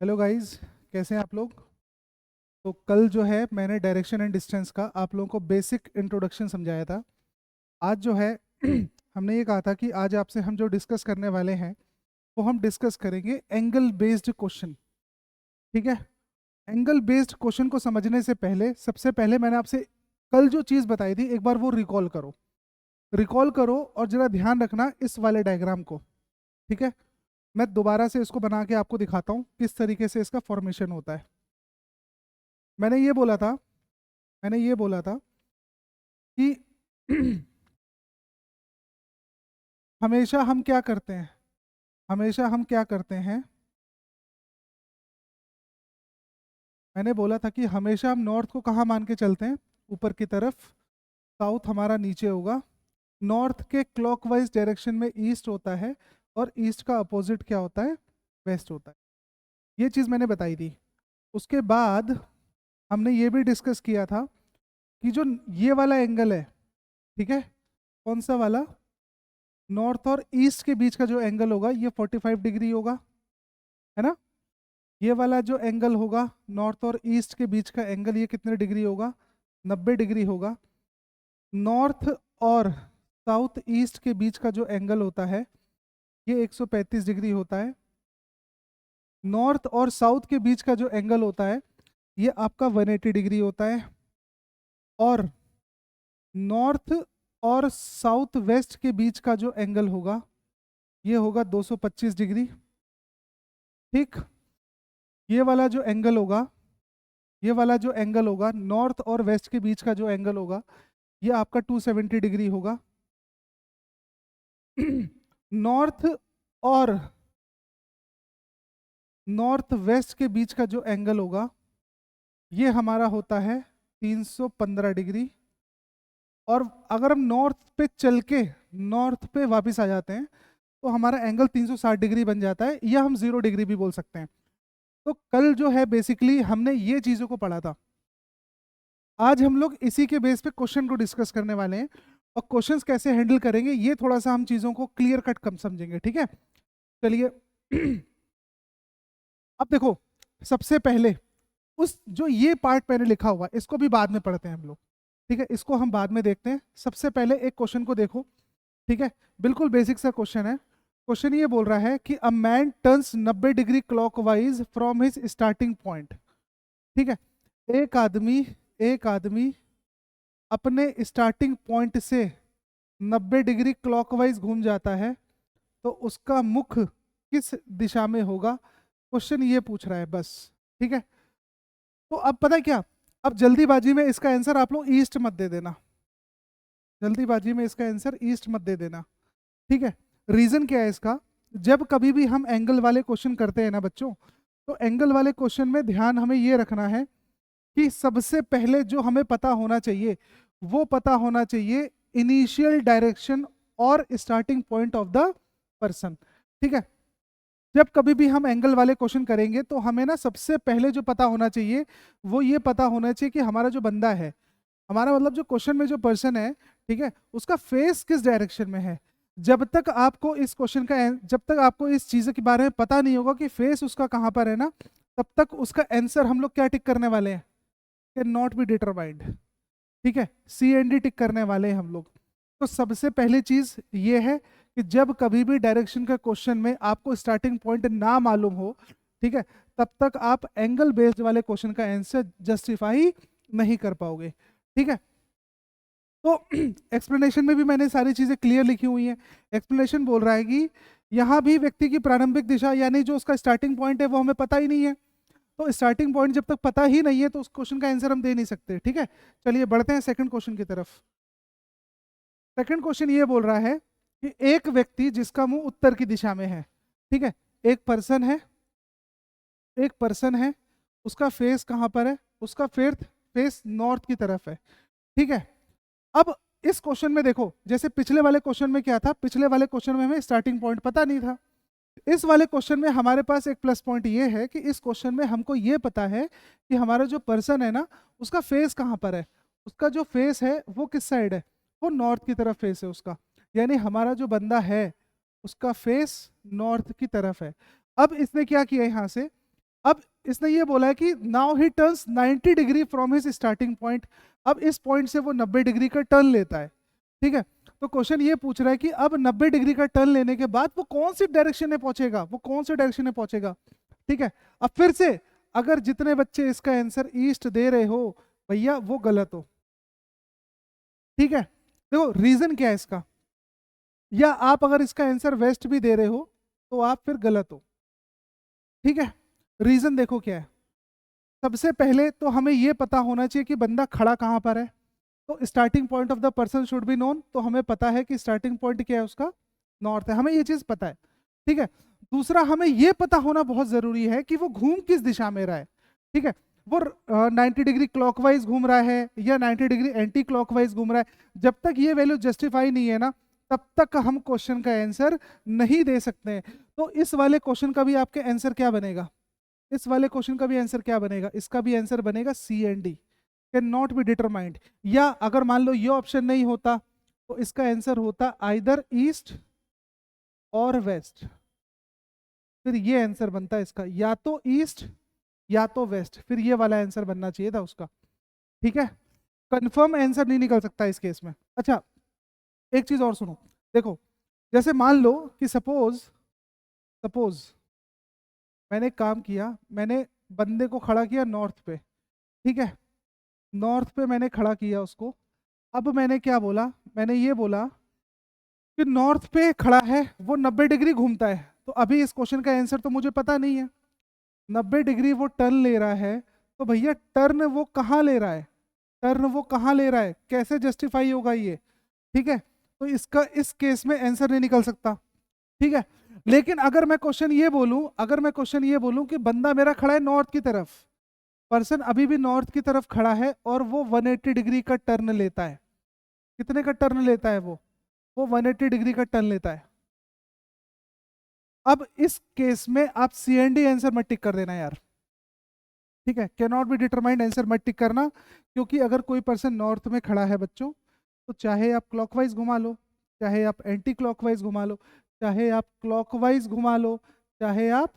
Hello guys, कैसे हैं आप लोग। तो कल जो है मैंने डायरेक्शन एंड डिस्टेंस का आप लोगों को बेसिक इंट्रोडक्शन समझाया था। आज जो है हमने ये कहा था कि आज आपसे हम जो डिस्कस करने वाले हैं वो हम डिस्कस करेंगे एंगल बेस्ड क्वेश्चन। ठीक है। एंगल बेस्ड क्वेश्चन को समझने से पहले सबसे पहले मैंने आपसे कल जो चीज़ बताई थी एक बार वो रिकॉल करो और जरा ध्यान रखना इस वाले डायग्राम को। ठीक है। मैं दोबारा से इसको बना के आपको दिखाता हूँ किस तरीके से इसका फॉर्मेशन होता है। मैंने ये बोला था मैंने ये बोला था कि हमेशा हम क्या करते हैं हमेशा हम क्या करते हैं मैंने बोला था कि हमेशा हम नॉर्थ को कहाँ मान के चलते हैं, ऊपर की तरफ। साउथ हमारा नीचे होगा। नॉर्थ के क्लॉकवाइज डायरेक्शन में ईस्ट होता है और ईस्ट का अपोजिट क्या होता है, वेस्ट होता है। ये चीज़ मैंने बताई थी। उसके बाद हमने ये भी डिस्कस किया था कि जो ये वाला एंगल है, ठीक है, कौन सा वाला, नॉर्थ और ईस्ट के बीच का जो एंगल होगा ये 45 डिग्री होगा, है ना। ये वाला जो एंगल होगा नॉर्थ और ईस्ट के बीच का एंगल ये कितने डिग्री होगा, 90 डिग्री होगा। नॉर्थ और साउथ ईस्ट के बीच का जो एंगल होता है ये 135 डिग्री होता है। नॉर्थ और साउथ के बीच का जो एंगल होता है ये आपका 180 डिग्री होता है। और नॉर्थ और साउथ वेस्ट के बीच का जो एंगल होगा ये होगा 225 डिग्री। ठीक। ये वाला जो एंगल होगा ये वाला जो एंगल होगा नॉर्थ और वेस्ट के बीच का जो एंगल होगा ये आपका 270 डिग्री होगा। नॉर्थ और नॉर्थ वेस्ट के बीच का जो एंगल होगा ये हमारा होता है 315 डिग्री। और अगर हम नॉर्थ पे चल के नॉर्थ पे वापस आ जाते हैं तो हमारा एंगल 360 डिग्री बन जाता है, या हम 0 डिग्री भी बोल सकते हैं। तो कल जो है बेसिकली हमने ये चीज़ों को पढ़ा था। आज हम लोग इसी के बेस पे क्वेश्चन को डिस्कस करने वाले हैं और क्वेश्चंस कैसे हैंडल करेंगे ये थोड़ा सा हम चीज़ों को क्लियर कट कम समझेंगे। ठीक है, चलिए। अब देखो, सबसे पहले उस जो ये पार्ट मैंने लिखा हुआ है इसको भी बाद में पढ़ते हैं हम लोग। ठीक है, इसको हम बाद में देखते हैं। सबसे पहले एक क्वेश्चन को देखो। ठीक है, बिल्कुल बेसिक सा क्वेश्चन है। क्वेश्चन ये बोल रहा है कि a man turns 90 degree clockwise from his starting point. ठीक है, एक आदमी अपने स्टार्टिंग पॉइंट से 90 डिग्री क्लॉकवाइज घूम जाता है तो उसका मुख किस दिशा में होगा, क्वेश्चन ये पूछ रहा है बस। ठीक है, तो अब पता है क्या, अब जल्दीबाजी में इसका आंसर आप लोग ईस्ट मत दे देना। जल्दीबाजी में इसका आंसर ईस्ट मत दे देना। ठीक है, रीजन क्या है इसका, जब कभी भी हम एंगल वाले क्वेश्चन करते हैं ना बच्चों, तो एंगल वाले क्वेश्चन में ध्यान हमें ये रखना है कि सबसे पहले जो हमें पता होना चाहिए वो पता होना चाहिए इनिशियल डायरेक्शन और starting point of the person. ठीक है, जब कभी भी हम एंगल वाले क्वेश्चन करेंगे तो हमें ना सबसे पहले जो पता होना चाहिए वो ये पता होना चाहिए कि हमारा जो बंदा है, हमारा मतलब जो क्वेश्चन में जो पर्सन है, ठीक है, उसका फेस किस डायरेक्शन में है। जब तक आपको इस चीज के बारे में पता नहीं होगा कि फेस उसका कहाँ पर है ना, तब तक उसका आंसर हम लोग क्या टिक करने वाले हैं, कैन नॉट बी डिटरमाइंड। ठीक है, सी एंड डी टिक करने वाले हैं हम लोग। तो सबसे पहली चीज ये है कि जब कभी भी डायरेक्शन का क्वेश्चन में आपको स्टार्टिंग पॉइंट ना मालूम हो, ठीक है, तब तक आप एंगल बेस्ड वाले क्वेश्चन का आंसर जस्टिफाई नहीं कर पाओगे। ठीक है, तो एक्सप्लेनेशन में भी मैंने सारी चीजें क्लियर लिखी हुई हैं। एक्सप्लेनेशन बोल रहा है कि यहाँ भी व्यक्ति की प्रारंभिक दिशा यानी जो उसका स्टार्टिंग पॉइंट है वो हमें पता ही नहीं है। तो स्टार्टिंग पॉइंट जब तक पता ही नहीं है तो उस क्वेश्चन का आंसर हम दे नहीं सकते। ठीक है, चलिए बढ़ते हैं सेकंड क्वेश्चन की तरफ। सेकंड क्वेश्चन ये बोल रहा है कि एक व्यक्ति जिसका मुंह उत्तर की दिशा में है, ठीक है, एक पर्सन है, एक पर्सन है, उसका फेस कहाँ पर है, उसका फेस नॉर्थ की तरफ है। ठीक है, अब इस क्वेश्चन में देखो, जैसे पिछले वाले क्वेश्चन में क्या था, पिछले वाले क्वेश्चन में हमें स्टार्टिंग पॉइंट पता नहीं था। इस वाले क्वेश्चन में हमारे पास एक प्लस पॉइंट ये है कि इस क्वेश्चन में हमको ये पता है कि हमारा जो पर्सन है ना उसका फेस कहाँ पर है, उसका जो फेस है वो किस साइड है, वो नॉर्थ की तरफ फेस है उसका। यानी हमारा जो बंदा है उसका फेस नॉर्थ की तरफ है। अब इसने क्या किया यहाँ से, अब इसने ये बोला है कि now he turns 90 degree from his starting point. अब इस पॉइंट से वो 90 डिग्री का टर्न लेता है, ठीक है। तो क्वेश्चन ये पूछ रहा है कि अब 90 डिग्री का टर्न लेने के बाद वो कौन सी डायरेक्शन में पहुंचेगा, वो कौन सी डायरेक्शन में पहुंचेगा, ठीक है। अब फिर से अगर जितने बच्चे इसका आंसर ईस्ट दे रहे हो भैया वो गलत हो, ठीक है। देखो रीजन क्या है इसका, या आप अगर इसका आंसर वेस्ट भी दे रहे हो तो आप फिर गलत हो, ठीक है। रीजन देखो क्या है। सबसे पहले तो हमें यह पता होना चाहिए कि बंदा खड़ा कहां पर है। तो starting point of the person should be known, तो हमें पता है कि स्टार्टिंग पॉइंट क्या है उसका, नॉर्थ है, हमें ये चीज पता है, ठीक है। दूसरा हमें यह पता होना बहुत जरूरी है कि वो घूम किस दिशा में रहा है, ठीक है। वो 90 डिग्री क्लॉकवाइज घूम रहा है या 90 डिग्री एंटी क्लॉकवाइज घूम रहा है। जब तक ये वैल्यू जस्टिफाई नहीं है ना, तब तक हम क्वेश्चन का आंसर नहीं दे सकते हैं। तो इस वाले क्वेश्चन का भी आपके आंसर क्या बनेगा, इस वाले क्वेश्चन का भी आंसर क्या बनेगा, इसका भी आंसर बनेगा C and D, can not be determined. या अगर मान लो ये ऑप्शन नहीं होता तो इसका आंसर होता आइदर ईस्ट और वेस्ट। फिर ये आंसर बनता है इसका, या तो ईस्ट या तो वेस्ट, फिर ये वाला आंसर बनना चाहिए था उसका, ठीक है। कंफर्म आंसर नहीं निकल सकता इस केस में। अच्छा एक चीज और सुनो, देखो जैसे मान लो कि सपोज सपोज मैंने काम किया, मैंने बंदे को खड़ा किया नॉर्थ पे, ठीक है। नॉर्थ पे मैंने खड़ा किया उसको। अब मैंने क्या बोला, मैंने ये बोला कि नॉर्थ पे खड़ा है, वो 90 डिग्री घूमता है। तो अभी इस क्वेश्चन का आंसर तो मुझे पता नहीं है, 90 डिग्री वो टर्न ले रहा है, तो भैया टर्न वो कहाँ ले रहा है, टर्न वो कहाँ ले रहा है, कैसे जस्टिफाई होगा ये, ठीक है। तो इसका इस केस में आंसर नहीं निकल सकता, ठीक है। लेकिन अगर मैं क्वेश्चन ये बोलूं, अगर मैं क्वेश्चन ये बोलूं कि बंदा मेरा खड़ा है नॉर्थ की तरफ, पर्सन अभी भी नॉर्थ की तरफ खड़ा है और वो 180 डिग्री का टर्न लेता है, कितने का टर्न लेता है वो 180 डिग्री का टर्न लेता है। अब इस केस में आप सी एंड डी आंसर मत टिक कर देना यार, ठीक है। Can not be determined answer मत टिक करना, क्योंकि अगर कोई पर्सन नॉर्थ में खड़ा है बच्चों, तो चाहे आप क्लॉकवाइज घुमा लो, चाहे आप एंटी क्लॉकवाइज घुमा लो, चाहे आप क्लॉकवाइज घुमा लो, चाहे आप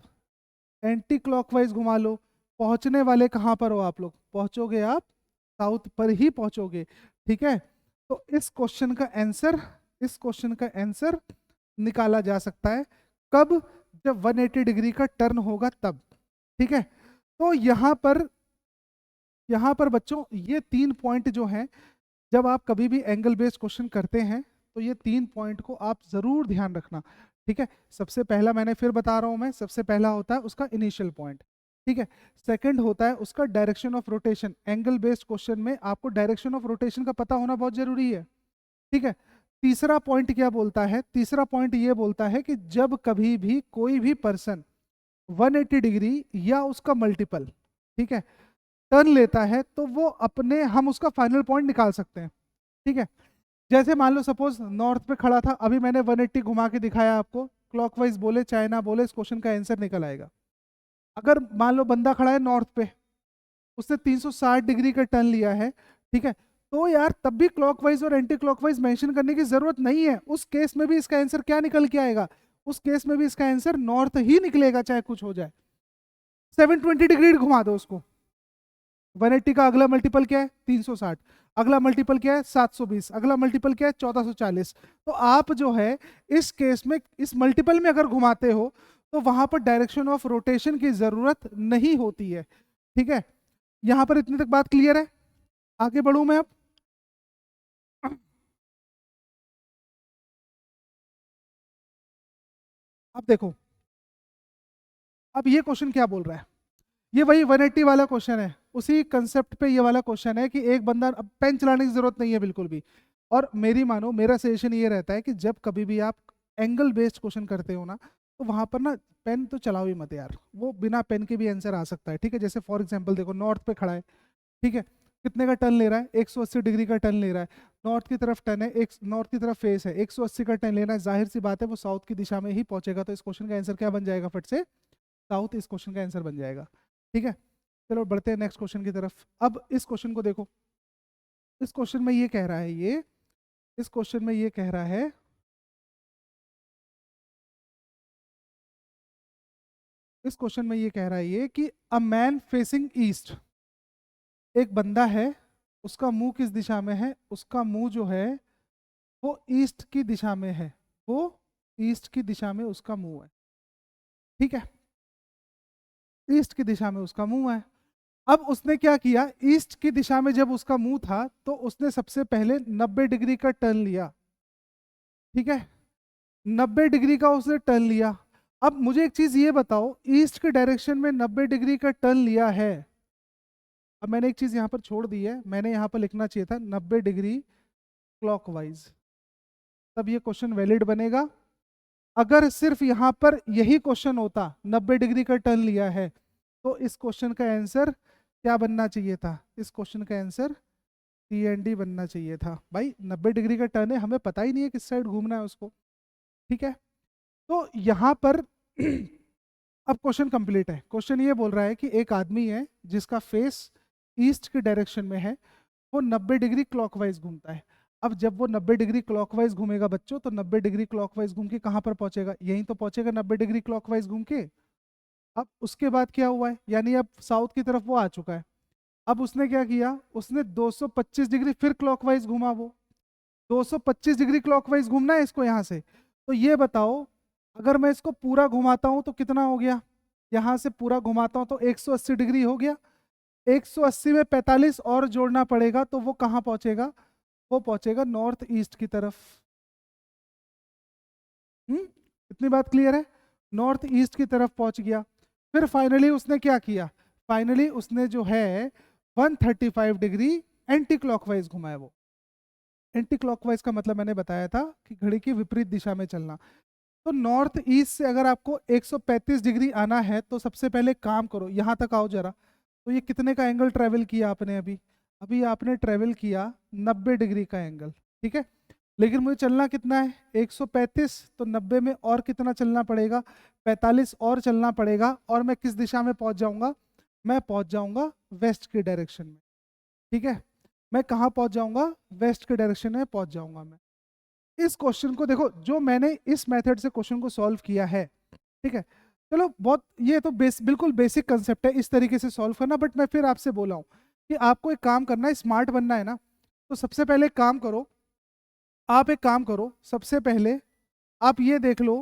एंटी क्लॉकवाइज घुमा लो, पहुंचने वाले कहाँ पर हो आप लोग, पहुंचोगे आप साउथ पर ही पहुंचोगे, ठीक है। तो इस क्वेश्चन का आंसर, इस क्वेश्चन का आंसर निकाला जा सकता है कब, जब 180 डिग्री का टर्न होगा तब, ठीक है। तो यहाँ पर बच्चों ये 3 पॉइंट जो हैं, जब आप कभी भी एंगल बेस्ड क्वेश्चन करते हैं तो ये 3 पॉइंट को आप जरूर ध्यान रखना, ठीक है। सबसे पहला मैंने फिर बता रहा हूं मैं, सबसे पहला होता है उसका इनिशियल पॉइंट, ठीक है। सेकंड होता है उसका direction of rotation, angle based question में आपको डायरेक्शन ऑफ रोटेशन का पता होना बहुत जरूरी है, ठीक है। तीसरा पॉइंट क्या बोलता है, तीसरा पॉइंट ये बोलता है कि जब कभी भी कोई भी पर्सन 180 डिग्री या उसका मल्टीपल, ठीक है, टर्न लेता है, तो वो अपने हम उसका फाइनल पॉइंट निकाल सकते हैं, ठीक है। जैसे मान लो सपोज नॉर्थ पे खड़ा था, अभी मैंने 180 घुमा के दिखाया आपको, क्लॉकवाइज बोले चाहे ना बोले इस क्वेश्चन का आंसर निकल आएगा। अगर मान लो बंदा खड़ा है नॉर्थ पे, उसने 360 डिग्री का टर्न लिया है, ठीक है, तो यार तब भी क्लॉकवाइज और एंटी क्लॉकवाइज मेंशन करने की जरूरत नहीं है, उस केस में भी इसका आंसर क्या निकल के आएगा, उस केस में भी इसका आंसर नॉर्थ ही निकलेगा चाहे कुछ हो जाए। 720 डिग्री घुमा दो उसको, 180 का अगला मल्टीपल क्या है 360, अगला मल्टीपल क्या है 720, अगला मल्टीपल क्या है 1440। तो आप जो है इस केस में इस मल्टीपल में अगर घुमाते हो तो वहां पर डायरेक्शन ऑफ रोटेशन की जरूरत नहीं होती है, ठीक है। यहां पर इतनी तक बात क्लियर है, आगे बढ़ूं मैं अब देखो, अब ये क्वेश्चन क्या बोल रहा है, ये वही 180 वाला क्वेश्चन है, उसी कंसेप्ट पे ये वाला क्वेश्चन है कि एक बंदा, अब पेन चलाने की जरूरत नहीं है बिल्कुल भी। और मेरी मानो, मेरा सजेशन ये रहता है कि जब कभी भी आप एंगल बेस्ड क्वेश्चन करते हो ना, तो वहां पर ना पेन तो चलाओ ही मत यार, वो बिना पेन के भी आंसर आ सकता है, ठीक है। जैसे फॉर एग्जाम्पल देखो नॉर्थ पे खड़ा है, ठीक है, कितने का टर्न ले रहा है 180 डिग्री का टर्न ले रहा है, नॉर्थ की तरफ टर्न है, एक नॉर्थ की तरफ फेस है, 180 का टर्न लेना है, जाहिर सी बात है वो साउथ की दिशा में ही पहुंचेगा, तो इस क्वेश्चन का आंसर क्या बन जाएगा फट से, साउथ इस क्वेश्चन का आंसर बन जाएगा, ठीक है। चलो बढ़ते हैं नेक्स्ट क्वेश्चन की तरफ। अब इस क्वेश्चन को देखो, इस क्वेश्चन में ये कह रहा है, ये इस क्वेश्चन में ये कह रहा है, इस क्वेश्चन में ये कह रहा है ये कि अ मैन फेसिंग ईस्ट, एक बंदा है, उसका मुंह किस दिशा में है? उसका मुंह जो है वो ईस्ट की दिशा में है, वो ईस्ट की दिशा में उसका मुंह है, ठीक है, ईस्ट की दिशा में उसका मुंह है। अब उसने क्या किया, ईस्ट की दिशा में जब उसका मुंह था तो उसने सबसे पहले 90 डिग्री का टर्न लिया, ठीक है, 90 डिग्री का उसने टर्न लिया। अब मुझे एक चीज ये बताओ, ईस्ट के डायरेक्शन में 90 डिग्री का टर्न लिया है। अब मैंने एक चीज यहाँ पर छोड़ दी है, मैंने यहाँ पर लिखना चाहिए था 90 डिग्री क्लॉकवाइज, तब ये क्वेश्चन वैलिड बनेगा। अगर सिर्फ यहाँ पर यही क्वेश्चन होता 90 डिग्री का टर्न लिया है, तो इस क्वेश्चन का आंसर क्या बनना चाहिए था? इस क्वेश्चन का आंसर सी एंड डी बनना चाहिए था। भाई 90 डिग्री का टर्न है, हमें पता ही नहीं है किस साइड घूमना है उसको, ठीक है। तो यहाँ पर अब क्वेश्चन कंप्लीट है। क्वेश्चन ये बोल रहा है कि एक आदमी है जिसका फेस ईस्ट के डायरेक्शन में है, वो 90 डिग्री क्लॉकवाइज घूमता है। अब जब वो 90 डिग्री क्लॉकवाइज घूमेगा बच्चों, तो 90 डिग्री क्लॉकवाइज घूम के कहाँ पर पहुंचेगा? यहीं तो पहुंचेगा 90 डिग्री क्लॉकवाइज घूम के। अब उसके बाद क्या हुआ है, यानी अब साउथ की तरफ वो आ चुका है। अब उसने क्या किया, उसने 225 डिग्री फिर क्लॉकवाइज घूमा। वो 225 डिग्री क्लॉकवाइज घूमना है इसको यहाँ से। तो ये बताओ, अगर मैं इसको पूरा घुमाता हूँ तो कितना हो गया? यहाँ से पूरा घुमाता हूँ तो 180 डिग्री हो गया। 180 में 45 और जोड़ना पड़ेगा, तो वो कहाँ पहुंचेगा? वो पहुंचेगा नॉर्थ ईस्ट की तरफ। इतनी बात क्लियर है? नॉर्थ ईस्ट की तरफ पहुंच गया। फिर फाइनली उसने क्या किया? फाइनली उसने जो है 135 डिग्री एंटी क्लॉकवाइज घुमाया। वो एंटी क्लॉकवाइज का मतलब मैंने बताया था कि घड़ी की विपरीत दिशा में चलना। तो नॉर्थ ईस्ट से अगर आपको 135 डिग्री आना है, तो सबसे पहले काम करो, यहाँ तक आओ जरा। तो ये कितने का एंगल ट्रेवल किया आपने? अभी अभी आपने ट्रेवल किया 90 डिग्री का एंगल, ठीक है। लेकिन मुझे चलना कितना है? 135, तो 90 में और कितना चलना पड़ेगा? 45 और चलना पड़ेगा। और मैं किस दिशा में पहुंच जाऊंगा? मैं पहुंच जाऊंगा वेस्ट के डायरेक्शन में, ठीक है। मैं कहाँ पहुंच जाऊंगा? वेस्ट के डायरेक्शन में पहुंच जाऊंगा मैं। इस क्वेश्चन को देखो, जो मैंने इस मेथड से क्वेश्चन को सॉल्व किया है, ठीक है। चलो बहुत, ये तो बिल्कुल बेसिक कंसेप्ट है इस तरीके से सॉल्व करना, बट मैं फिर आपसे बोला हूँ कि आपको एक काम करना है, स्मार्ट बनना है ना। तो सबसे पहले एक काम करो, आप एक काम करो, सबसे पहले आप ये देख लो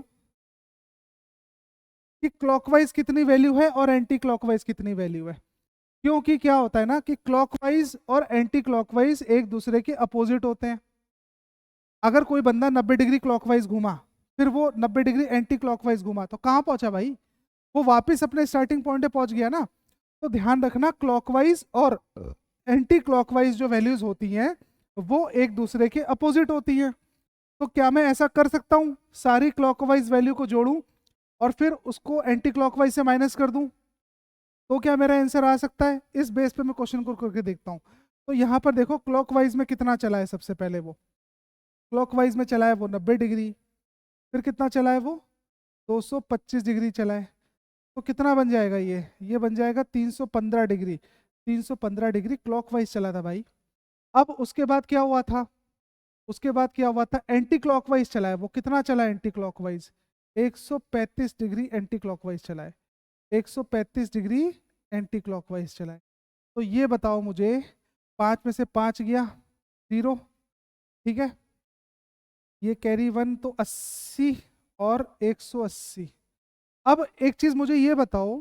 कि क्लॉकवाइज कितनी वैल्यू है और एंटी क्लॉकवाइज कितनी वैल्यू है। क्योंकि क्या होता है ना कि क्लॉकवाइज और एंटी क्लॉकवाइज एक दूसरे के अपोजिट होते हैं। अगर कोई बंदा 90 डिग्री क्लॉकवाइज घूमा, फिर वो 90 डिग्री एंटी क्लॉकवाइज घूमा, तो कहाँ पहुंचा भाई? वो वापस अपने स्टार्टिंग पॉइंट पे पहुंच गया ना। तो ध्यान रखना, क्लॉकवाइज और एंटी क्लॉकवाइज जो वैल्यूज होती हैं वो एक दूसरे के अपोजिट होती हैं। तो क्या मैं ऐसा कर सकता हूँ, सारी क्लॉकवाइज वैल्यू को जोड़ूं और फिर उसको एंटी क्लॉकवाइज से माइनस कर दूं? तो क्या मेरा आंसर आ सकता है? इस बेस पे मैं क्वेश्चन को करके देखता हूँ। तो यहाँ पर देखो, क्लॉकवाइज में कितना चला है? सबसे पहले वो क्लॉकवाइज में चला है वो 90 डिग्री, फिर कितना चला है वो? 225 डिग्री चला है। तो कितना बन जाएगा ये बन जाएगा 315 डिग्री। 315 डिग्री क्लॉकवाइज चला था भाई। अब उसके बाद क्या हुआ था? उसके बाद क्या हुआ था? एंटी क्लॉकवाइज चला है। वो कितना चला है anti clockwise? 135 degree anti clockwise चला है। 135 डिग्री एंटी क्लॉकवाइज चला है। तो ये बताओ मुझे, 5 में से 5 गया 0, ठीक है। ये कैरी 1 तो 80 और 180। अब एक चीज मुझे ये बताओ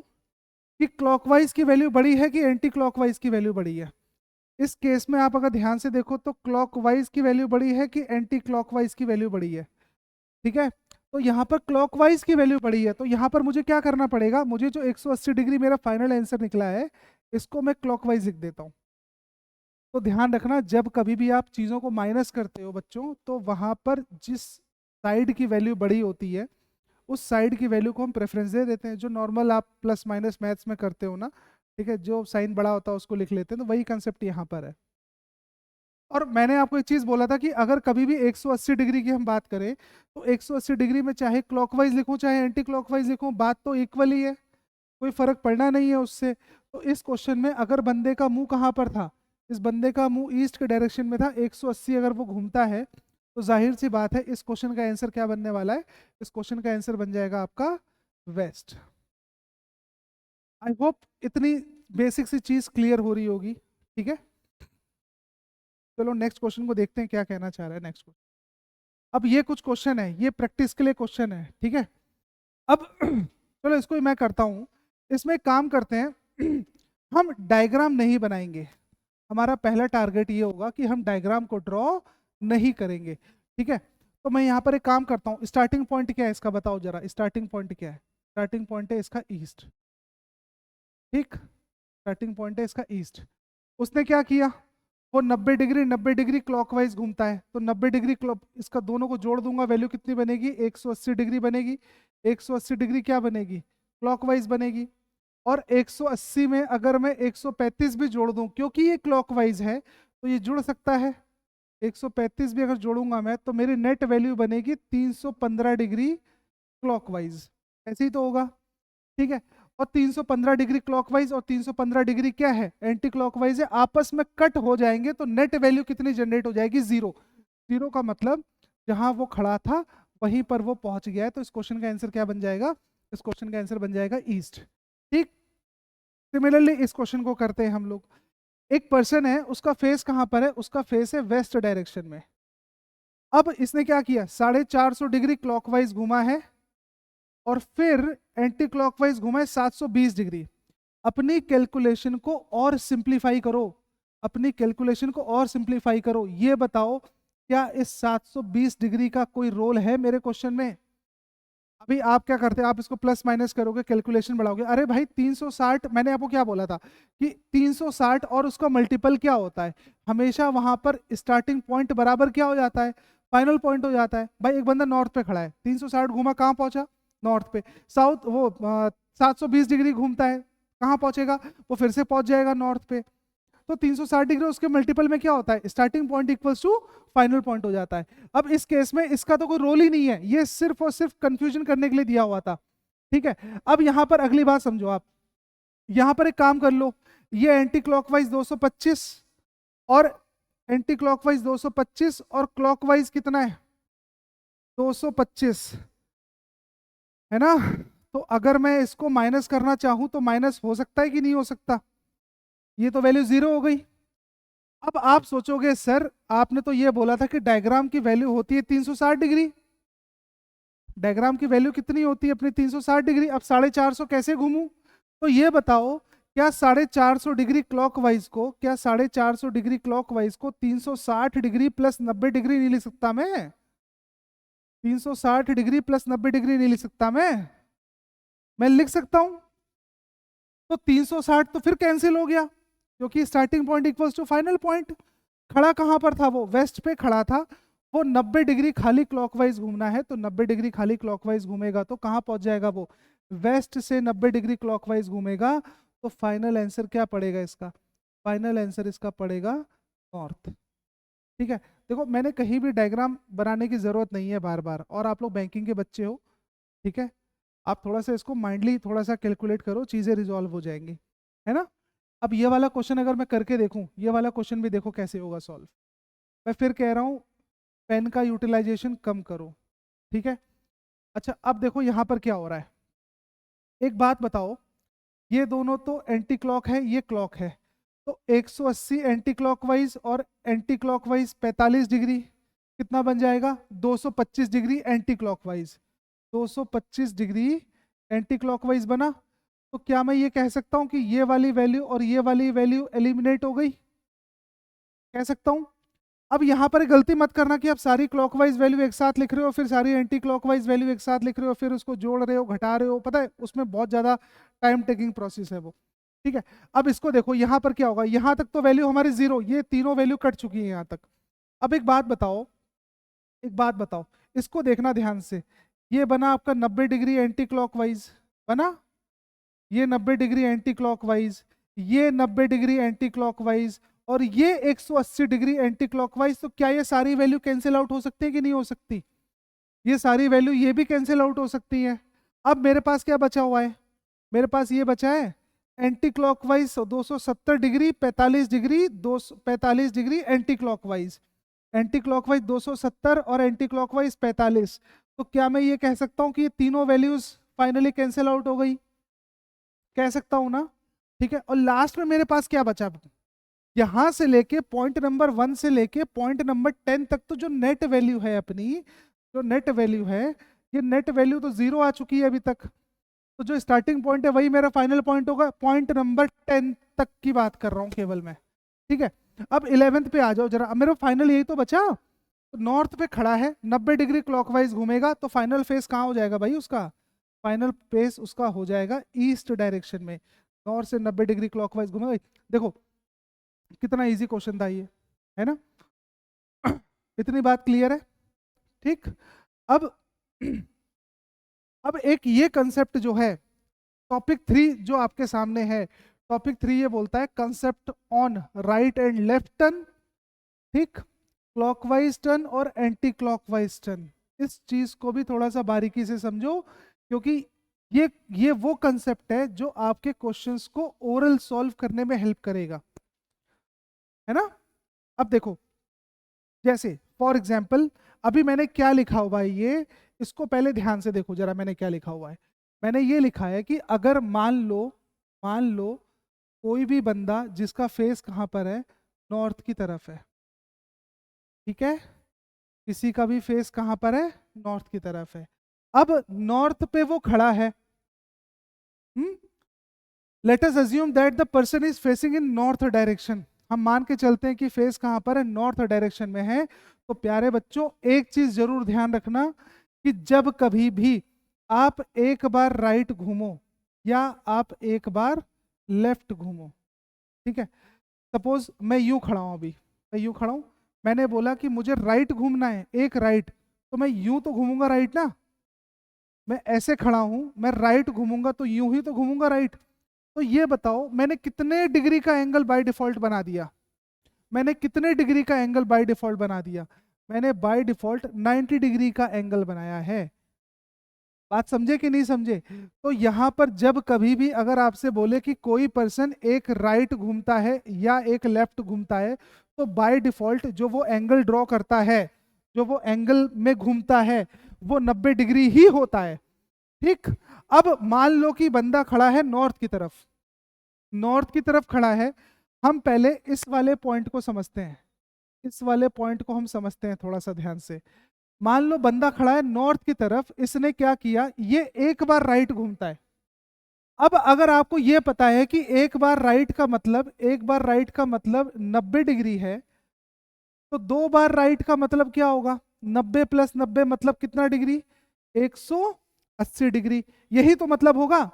कि क्लॉकवाइज की वैल्यू बड़ी है कि एंटी क्लॉकवाइज की वैल्यू बड़ी है? इस केस में आप अगर ध्यान से देखो तो क्लॉकवाइज की वैल्यू बड़ी है कि एंटी क्लॉकवाइज की वैल्यू बड़ी है? ठीक है। तो यहाँ पर क्लॉकवाइज की वैल्यू बड़ी है, तो यहाँ पर मुझे क्या करना पड़ेगा? मुझे जो 180 डिग्री मेरा फाइनल आंसर निकला है, इसको मैं क्लॉकवाइज लिख देता हूँ। तो ध्यान रखना, जब कभी भी आप चीज़ों को माइनस करते हो बच्चों, तो वहाँ पर जिस साइड की वैल्यू बड़ी होती है उस साइड की वैल्यू को हम प्रेफरेंस दे देते हैं। जो नॉर्मल आप प्लस माइनस मैथ्स में करते हो ना, ठीक है, जो साइन बड़ा होता है उसको लिख लेते हैं, तो वही कंसेप्ट यहाँ पर है। और मैंने आपको एक चीज़ बोला था कि अगर कभी भी 180 डिग्री की हम बात करें, तो 180 डिग्री में चाहे क्लॉकवाइज लिखूं चाहे एंटी क्लॉकवाइज लिखूं, बात तो इक्वल ही है, कोई फर्क पड़ना नहीं है उससे। तो इस क्वेश्चन में अगर बंदे का मुंह कहाँ पर था? इस बंदे का मुंह ईस्ट के डायरेक्शन में था। 180 अगर वो घूमता है, तो जाहिर सी बात है इस क्वेश्चन का आंसर क्या बनने वाला है? इस क्वेश्चन का आंसर बन जाएगा आपका वेस्ट। आई होप इतनी बेसिक सी चीज क्लियर हो रही होगी। ठीक है, चलो नेक्स्ट क्वेश्चन को देखते हैं क्या कहना चाह रहा है नेक्स्ट क्वेश्चन। अब ये कुछ क्वेश्चन है, ये प्रैक्टिस के लिए क्वेश्चन है, ठीक है। अब चलो इसको ही मैं करता हूँ। इसमें एक काम करते हैं हम डायग्राम नहीं बनाएंगे। हमारा पहला टारगेट ये होगा कि हम डायग्राम को ड्रॉ नहीं करेंगे, ठीक है। तो मैं यहाँ पर एक काम करता हूँ, स्टार्टिंग पॉइंट क्या है इसका बताओ जरा, स्टार्टिंग पॉइंट क्या है? स्टार्टिंग पॉइंट है इसका ईस्ट, ठीक, स्टार्टिंग पॉइंट है इसका ईस्ट। उसने क्या किया, वो 90 डिग्री क्लॉकवाइज घूमता है, तो 90 डिग्री इसका दोनों को जोड़ दूंगा, वैल्यू कितनी बनेगी, 180 डिग्री बनेगी। 180 डिग्री क्या बनेगी, क्लॉकवाइज बनेगी। और 180 में अगर मैं 135 भी जोड़ दूं, क्योंकि ये क्लॉकवाइज है तो ये जुड़ सकता है। 135 भी अगर जोड़ूंगा मैं तो मेरी नेट वैल्यू बनेगी 315 डिग्री क्लॉकवाइज, ऐसे ही तो होगा, ठीक है। और 315 डिग्री क्लॉकवाइज और 315 डिग्री क्या है, एंटी क्लॉकवाइज है, आपस में कट हो जाएंगे तो नेट वैल्यू कितनी जनरेट हो जाएगी, जीरो। जीरो का मतलब जहां वो खड़ा था वहीं पर वो पहुंच गया है, तो इस क्वेश्चन का आंसर क्या बन जाएगा, इस क्वेश्चन का आंसर बन जाएगा ईस्ट, ठीक। सिमिलरली इस क्वेश्चन को करते हैं हम लोग। एक पर्सन है, उसका फेस कहां पर है, उसका फेस है वेस्ट डायरेक्शन में। अब इसने क्या किया, 450 डिग्री क्लॉकवाइज घुमा है और फिर एंटी क्लॉकवाइज घुमा है 720 डिग्री। अपनी कैलकुलेशन को और सिंप्लीफाई करो, अपनी कैलकुलेशन को और सिंप्लीफाई करो। ये बताओ क्या इस 720 डिग्री का कोई रोल है मेरे क्वेश्चन में? अभी आप क्या करते हैं, आप इसको प्लस माइनस करोगे, कैलकुलेशन बढ़ाओगे, अरे भाई 360, मैंने आपको क्या बोला था कि 360 और उसका मल्टीपल क्या होता है, हमेशा वहां पर स्टार्टिंग पॉइंट बराबर क्या हो जाता है, फाइनल पॉइंट हो जाता है। भाई एक बंदा नॉर्थ पे खड़ा है, 360 घूमा, कहाँ पहुंचा, नॉर्थ पे। साउथ वो 720 डिग्री घूमता है, कहाँ पहुंचेगा, वो फिर से पहुंच जाएगा नॉर्थ पे। तो 360 डिग्री उसके मल्टीपल में क्या होता है, starting point equals to final point हो जाता है। अब इस केस में इसका तो कोई रोल ही नहीं है, ये सिर्फ और सिर्फ कंफ्यूजन करने के लिए दिया हुआ था, ठीक है। अब यहां पर अगली बात समझो आप, यहां पर एक काम कर लो, ये एंटी क्लॉकवाइज 225 और एंटी क्लॉकवाइज 225 और क्लॉकवाइज कितना है 225, है ना। तो अगर मैं इसको माइनस करना चाहूं तो माइनस हो सकता है कि नहीं हो सकता, ये तो वैल्यू जीरो हो गई। अब आप सोचोगे सर आपने तो ये बोला था कि डायग्राम की वैल्यू होती है 360 डिग्री, डायग्राम की वैल्यू कितनी होती है अपनी 360 डिग्री, अब 450 कैसे घूमूं? तो ये बताओ क्या 450 डिग्री क्लॉकवाइज को, क्या 450 डिग्री क्लॉकवाइज को 360 डिग्री प्लस 90 डिग्री नहीं लिख सकता मैं? 360 डिग्री प्लस 90 डिग्री नहीं लिख सकता मैं लिख सकता हूं। तो 360 तो फिर कैंसिल हो गया, क्योंकि starting point equals to final point. खड़ा कहां पर था, वो वेस्ट पे खड़ा था, वो 90 डिग्री खाली क्लॉकवाइज घूमना है, तो 90 डिग्री खाली क्लॉकवाइज घूमेगा तो कहां पहुंच जाएगा वो, वेस्ट से 90 डिग्री क्लॉकवाइज घूमेगा। तो फाइनल आंसर क्या पड़ेगा इसका, फाइनल आंसर इसका पड़ेगा नॉर्थ, ठीक है। देखो मैंने कहीं भी डायग्राम बनाने की जरूरत नहीं है बार बार, और आप लोग बैंकिंग के बच्चे हो, ठीक है। आप थोड़ा सा इसको माइंडली थोड़ा सा कैलकुलेट करो, चीजें रिजॉल्व हो जाएंगी, है ना। अब ये वाला क्वेश्चन अगर मैं करके देखूं, ये वाला क्वेश्चन भी देखो कैसे होगा सॉल्व। मैं फिर कह रहा हूं पेन का यूटिलाइजेशन कम करो, ठीक है। अच्छा अब देखो यहाँ पर क्या हो रहा है, एक बात बताओ, ये दोनों तो एंटी क्लॉक है, ये क्लॉक है, तो 180 एंटी क्लॉकवाइज और एंटी क्लॉकवाइज 45 डिग्री कितना बन जाएगा, 225 degree anti clockwise, 225 degree anti clockwise बना। तो क्या मैं ये कह सकता हूँ कि ये वाली वैल्यू और ये वाली वैल्यू एलिमिनेट हो गई, कह सकता हूँ। अब यहाँ पर गलती मत करना कि आप सारी क्लॉकवाइज वैल्यू एक साथ लिख रहे हो, फिर सारी एंटी क्लॉकवाइज वैल्यू एक साथ लिख रहे हो, फिर उसको जोड़ रहे हो, घटा रहे हो, पता है उसमें बहुत ज़्यादा टाइम टेकिंग प्रोसेस है वो, ठीक है। अब इसको देखो यहाँ पर क्या होगा, यहाँ तक तो वैल्यू हमारी जीरो, ये तीनों वैल्यू कट चुकी है यहाँ तक। अब एक बात बताओ, एक बात बताओ, इसको देखना ध्यान से, ये बना आपका 90 डिग्री एंटी क्लॉकवाइज बना, ये 90 डिग्री एंटी क्लॉकवाइज, ये 90 डिग्री एंटी क्लॉकवाइज, और ये 180 डिग्री एंटी क्लॉकवाइज। तो क्या ये सारी वैल्यू कैंसिल आउट हो सकती है कि नहीं हो सकती, ये सारी वैल्यू ये भी कैंसिल आउट हो सकती है। अब मेरे पास क्या बचा हुआ है, मेरे पास ये बचा है anti clockwise 270 degree, 45 degree, 245 degree anti clockwise, anti clockwise 270 और एंटी क्लॉकवाइज 45। तो क्या मैं ये कह सकता हूँ कि ये तीनों वैल्यूज फाइनली कैंसिल आउट हो गई, कह सकता हूं ना, ठीक है। और लास्ट में मेरे पास क्या बचा, यहां से लेके पॉइंट नंबर 1 से लेके पॉइंट नंबर 10 तक तो जो नेट वैल्यू है अपनी, जो नेट वैल्यू है, ये नेट वैल्यू तो जीरो आ चुकी है अभी तक। तो जो स्टार्टिंग पॉइंट है वही मेरा फाइनल पॉइंट होगा, पॉइंट नंबर 10 तक की बात कर रहा हूँ केवल मैं, ठीक है। अब 11th पे आ जाओ जरा, अब मेरा फाइनल यही तो बचा। तो नॉर्थ पे खड़ा है, 90 डिग्री क्लॉकवाइज घूमेगा, तो फाइनल फेस कहाँ हो जाएगा भाई उसका, फाइनल फेस उसका हो जाएगा ईस्ट डायरेक्शन में। नॉर्थ से 90 डिग्री क्लॉकवाइज घूमेगा। देखो कितना इजी क्वेश्चन था ये, है ना। इतनी बात क्लियर है, ठीक। अब अब एक ये कंसेप्ट जो है, टॉपिक 3 जो आपके सामने है, टॉपिक 3 ये बोलता है concept on right and left turn, ठीक, क्लॉकवाइज टर्न और एंटी क्लॉकवाइज टर्न। इस चीज को भी थोड़ा सा बारीकी से समझो, क्योंकि ये वो कंसेप्ट है जो आपके क्वेश्चंस को ओरल सॉल्व करने में हेल्प करेगा, है ना। अब देखो, जैसे फॉर एग्जाम्पल अभी मैंने क्या लिखा हुआ है ये, इसको पहले ध्यान से देखो जरा, मैंने क्या लिखा हुआ है। मैंने ये लिखा है कि अगर मान लो कोई भी बंदा जिसका फेस कहाँ पर है, नॉर्थ की तरफ है, ठीक है, किसी का भी फेस कहाँ पर है, नॉर्थ की तरफ है। अब नॉर्थ पे वो खड़ा है, let us assume that the person is facing in north direction. हम मान के चलते हैं कि फेस कहाँ पर है, नॉर्थ डायरेक्शन में है। तो प्यारे बच्चों एक चीज जरूर ध्यान रखना कि जब कभी भी आप एक बार राइट घूमो या आप एक बार लेफ्ट घूमो, ठीक है। सपोज मैं यूं खड़ा हूं, अभी मैं यूं खड़ा हूं, मैंने बोला कि मुझे राइट घूमना है, एक राइट, तो मैं यूं तो घूमूंगा राइट ना। मैं ऐसे खड़ा हूं, मैं राइट घूमूंगा तो यूं ही तो घूमूंगा राइट। तो ये बताओ मैंने कितने डिग्री का एंगल बाय डिफॉल्ट बना दिया, मैंने कितने डिग्री का एंगल बाय डिफॉल्ट बना दिया, मैंने बाय डिफॉल्ट 90 डिग्री का एंगल बनाया है। बात समझे कि नहीं समझे। तो यहां पर जब कभी भी अगर आपसे बोले कि कोई पर्सन एक राइट घूमता है या एक लेफ्ट घूमता है, तो बाय डिफॉल्ट जो वो एंगल ड्रॉ करता है, जो वो एंगल में घूमता है, वो 90 डिग्री ही होता है, ठीक। अब मान लो कि बंदा खड़ा है नॉर्थ की तरफ, नॉर्थ की तरफ खड़ा है। हम पहले इस वाले पॉइंट को समझते हैं, इस वाले पॉइंट को हम समझते हैं थोड़ा सा ध्यान से। मान लो बंदा खड़ा है नॉर्थ की तरफ, इसने क्या किया, ये एक बार राइट घूमता है। अब अगर आपको ये पता है कि एक बार राइट का मतलब, एक बार राइट का मतलब 90 डिग्री है, तो दो बार राइट का मतलब क्या होगा, 90 प्लस 90 मतलब कितना डिग्री, 180 डिग्री। यही तो मतलब होगा,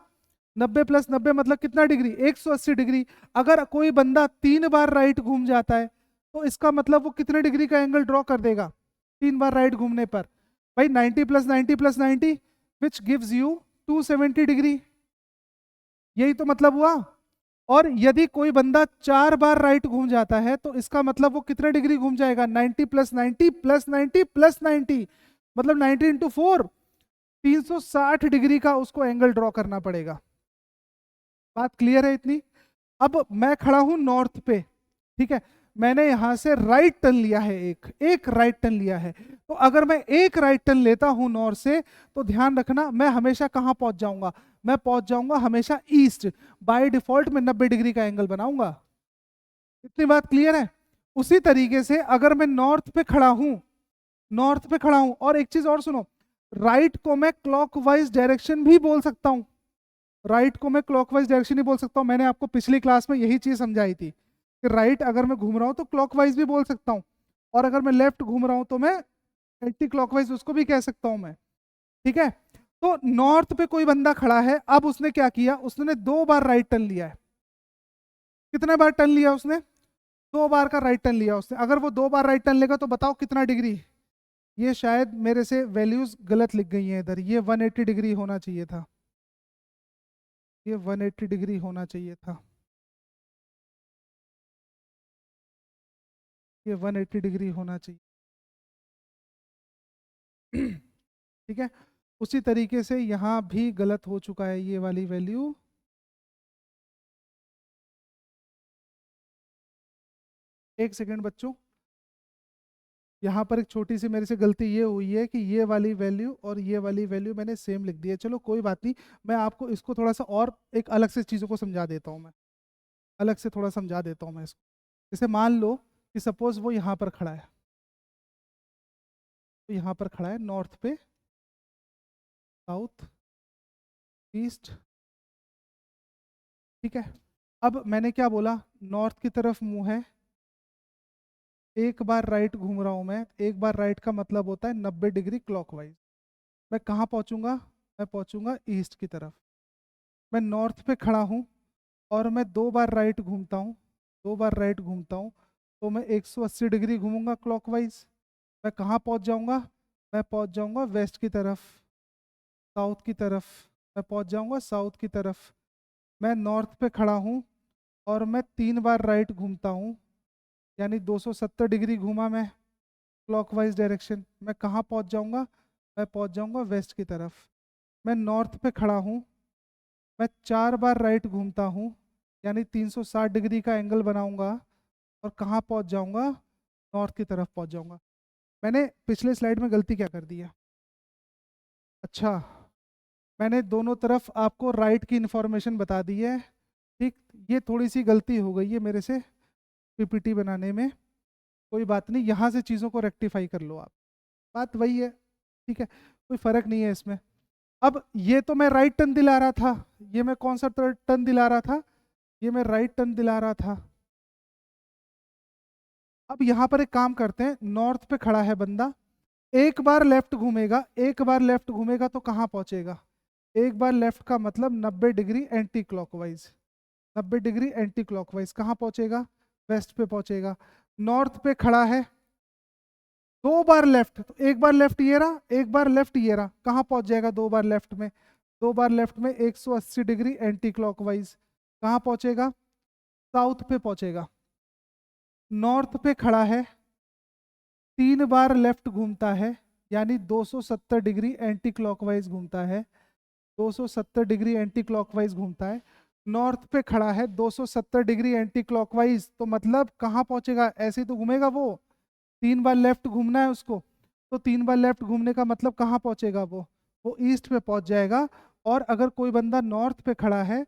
90 प्लस 90 मतलब कितना डिग्री, 180 डिग्री। अगर कोई बंदा 3 बार राइट घूम जाता है, तो इसका मतलब वो कितने डिग्री का एंगल ड्रॉ कर देगा 3 बार राइट घूमने पर। भाई 90 plus 90 plus 90 which gives you 270 degree, यही तो मतलब हुआ। और यदि कोई बंदा 4 बार राइट घूम जाता है, तो इसका मतलब वो कितने डिग्री घूम जाएगा, 90 प्लस 90 प्लस 90 प्लस 90, मतलब 90 इंटू 4, 360 डिग्री का उसको एंगल ड्रॉ करना पड़ेगा। बात क्लियर है इतनी। अब मैं खड़ा हूं नॉर्थ पे, ठीक है, मैंने यहां से राइट टर्न लिया है, एक एक राइट टर्न लिया है। तो अगर मैं एक राइट टर्न लेता हूं नॉर्थ से, तो ध्यान रखना मैं हमेशा कहां पहुंच जाऊंगा, मैं पहुंच जाऊंगा हमेशा ईस्ट। बाय डिफॉल्ट मैं 90 डिग्री का एंगल बनाऊंगा। इतनी बात क्लियर है। उसी तरीके से अगर मैं नॉर्थ पे खड़ा हूं, नॉर्थ पे खड़ा हूं, और एक चीज और सुनो, राइट को मैं क्लॉकवाइज डायरेक्शन भी बोल सकता हूं, राइट को मैं क्लॉकवाइज डायरेक्शन ही बोल सकता हूं। मैंने आपको पिछली क्लास में यही चीज समझाई थी कि राइट अगर मैं घूम रहा हूं तो क्लॉकवाइज भी बोल सकता हूं, और अगर मैं लेफ्ट घूम रहा हूं तो मैं एंटी क्लॉकवाइज उसको भी कह सकता हूं मैं, ठीक है। तो नॉर्थ पे कोई बंदा खड़ा है, अब उसने क्या किया, उसने 2 बार राइट टर्न लिया है। कितने बार टर्न लिया उसने, 2 बार का राइट टर्न लिया उसने। अगर वो 2 बार राइट टर्न लेगा तो बताओ कितना डिग्री। ये शायद मेरे से वैल्यूज गलत लिख गई हैं इधर, ये 180 डिग्री होना चाहिए था, ये 180 डिग्री होना चाहिए था, ये 180 डिग्री होना चाहिए। ठीक है। उसी तरीके से यहाँ भी गलत हो चुका है ये वाली वैल्यू। एक सेकंड बच्चों, यहाँ पर एक छोटी सी मेरे से गलती ये हुई है कि ये वाली वैल्यू और ये वाली वैल्यू मैंने सेम लिख दी है। चलो कोई बात नहीं, मैं आपको इसको थोड़ा सा और एक अलग से चीज़ों को समझा देता हूँ। मैं अलग से थोड़ा समझा देता हूँ मैं इसको। जैसे मान लो कि सपोज वो यहाँ पर खड़ा है, तो यहाँ पर खड़ा है नॉर्थ पे, साउथ, ईस्ट, ठीक है। अब मैंने क्या बोला, नॉर्थ की तरफ मुंह है, एक बार राइट घूम रहा हूँ मैं। एक बार राइट का मतलब होता है 90 डिग्री क्लॉकवाइज। मैं कहाँ पहुँचूंगा, मैं पहुँचूंगा ईस्ट की तरफ। मैं नॉर्थ पे खड़ा हूँ और मैं 2 बार राइट घूमता हूँ, 2 बार राइट घूमता हूँ, तो मैं 180 डिग्री घूमूंगा क्लॉकवाइज। मैं कहाँ पहुँच जाऊँगा, मैं पहुँच जाऊँगा वेस्ट की तरफ, साउथ की तरफ। मैं पहुँच जाऊँगा साउथ की तरफ। मैं नॉर्थ पे खड़ा हूँ और मैं 3 बार राइट घूमता हूँ, यानी 270 डिग्री घूमा मैं क्लॉकवाइज डायरेक्शन। मैं कहाँ पहुँच जाऊँगा, मैं पहुँच जाऊँगा वेस्ट की तरफ। मैं नॉर्थ पे खड़ा हूँ, मैं 4 बार राइट घूमता हूँ, यानी 360 डिग्री का एंगल बनाऊंगा और कहाँ पहुँच जाऊँगा, नॉर्थ की तरफ पहुँच जाऊँगा। मैंने पिछले स्लाइड में गलती क्या कर दी है, अच्छा, मैंने दोनों तरफ आपको राइट की इंफॉर्मेशन बता दी है, ठीक। ये थोड़ी सी गलती हो गई है मेरे से पीपीटी बनाने में, कोई बात नहीं, यहाँ से चीज़ों को रेक्टिफाई कर लो आप, बात वही है, ठीक है, कोई फर्क नहीं है इसमें। अब ये तो मैं राइट टर्न दिला रहा था, ये मैं कौन सा टर्न दिला रहा था, ये मैं राइट टर्न दिला रहा था। अब यहाँ पर एक काम करते हैं, नॉर्थ पे खड़ा है बंदा, एक बार लेफ्ट घूमेगा, एक बार लेफ्ट घूमेगा तो कहाँ पहुंचेगा, एक बार लेफ्ट का मतलब 90 degree anti clockwise, 90 degree anti clockwise कहाँ पहुंचेगा, वेस्ट पे पहुंचेगा। नॉर्थ पे खड़ा है, 2 बार लेफ्ट, तो एक बार लेफ्ट ये रहा, एक बार लेफ्ट ये रहा, कहाँ पहुंच जाएगा 2 बार लेफ्ट में, 2 बार लेफ्ट में 180 डिग्री एंटी क्लॉकवाइज, कहाँ पहुंचेगा, साउथ पे पहुंचेगा। नॉर्थ पे खड़ा है, 3 बार लेफ्ट घूमता है, यानी 270 डिग्री एंटी क्लॉकवाइज घूमता है, 270 डिग्री एंटी क्लॉकवाइज घूमता है। नॉर्थ पे खड़ा है 270 डिग्री एंटी क्लॉकवाइज, तो मतलब कहाँ पहुंचेगा, ऐसे ही तो घूमेगा वो, 3 बार लेफ्ट घूमना है उसको, तो 3 बार लेफ्ट घूमने का मतलब कहाँ पहुंचेगा वो ईस्ट पे पहुंच जाएगा। और अगर कोई बंदा नॉर्थ पे खड़ा है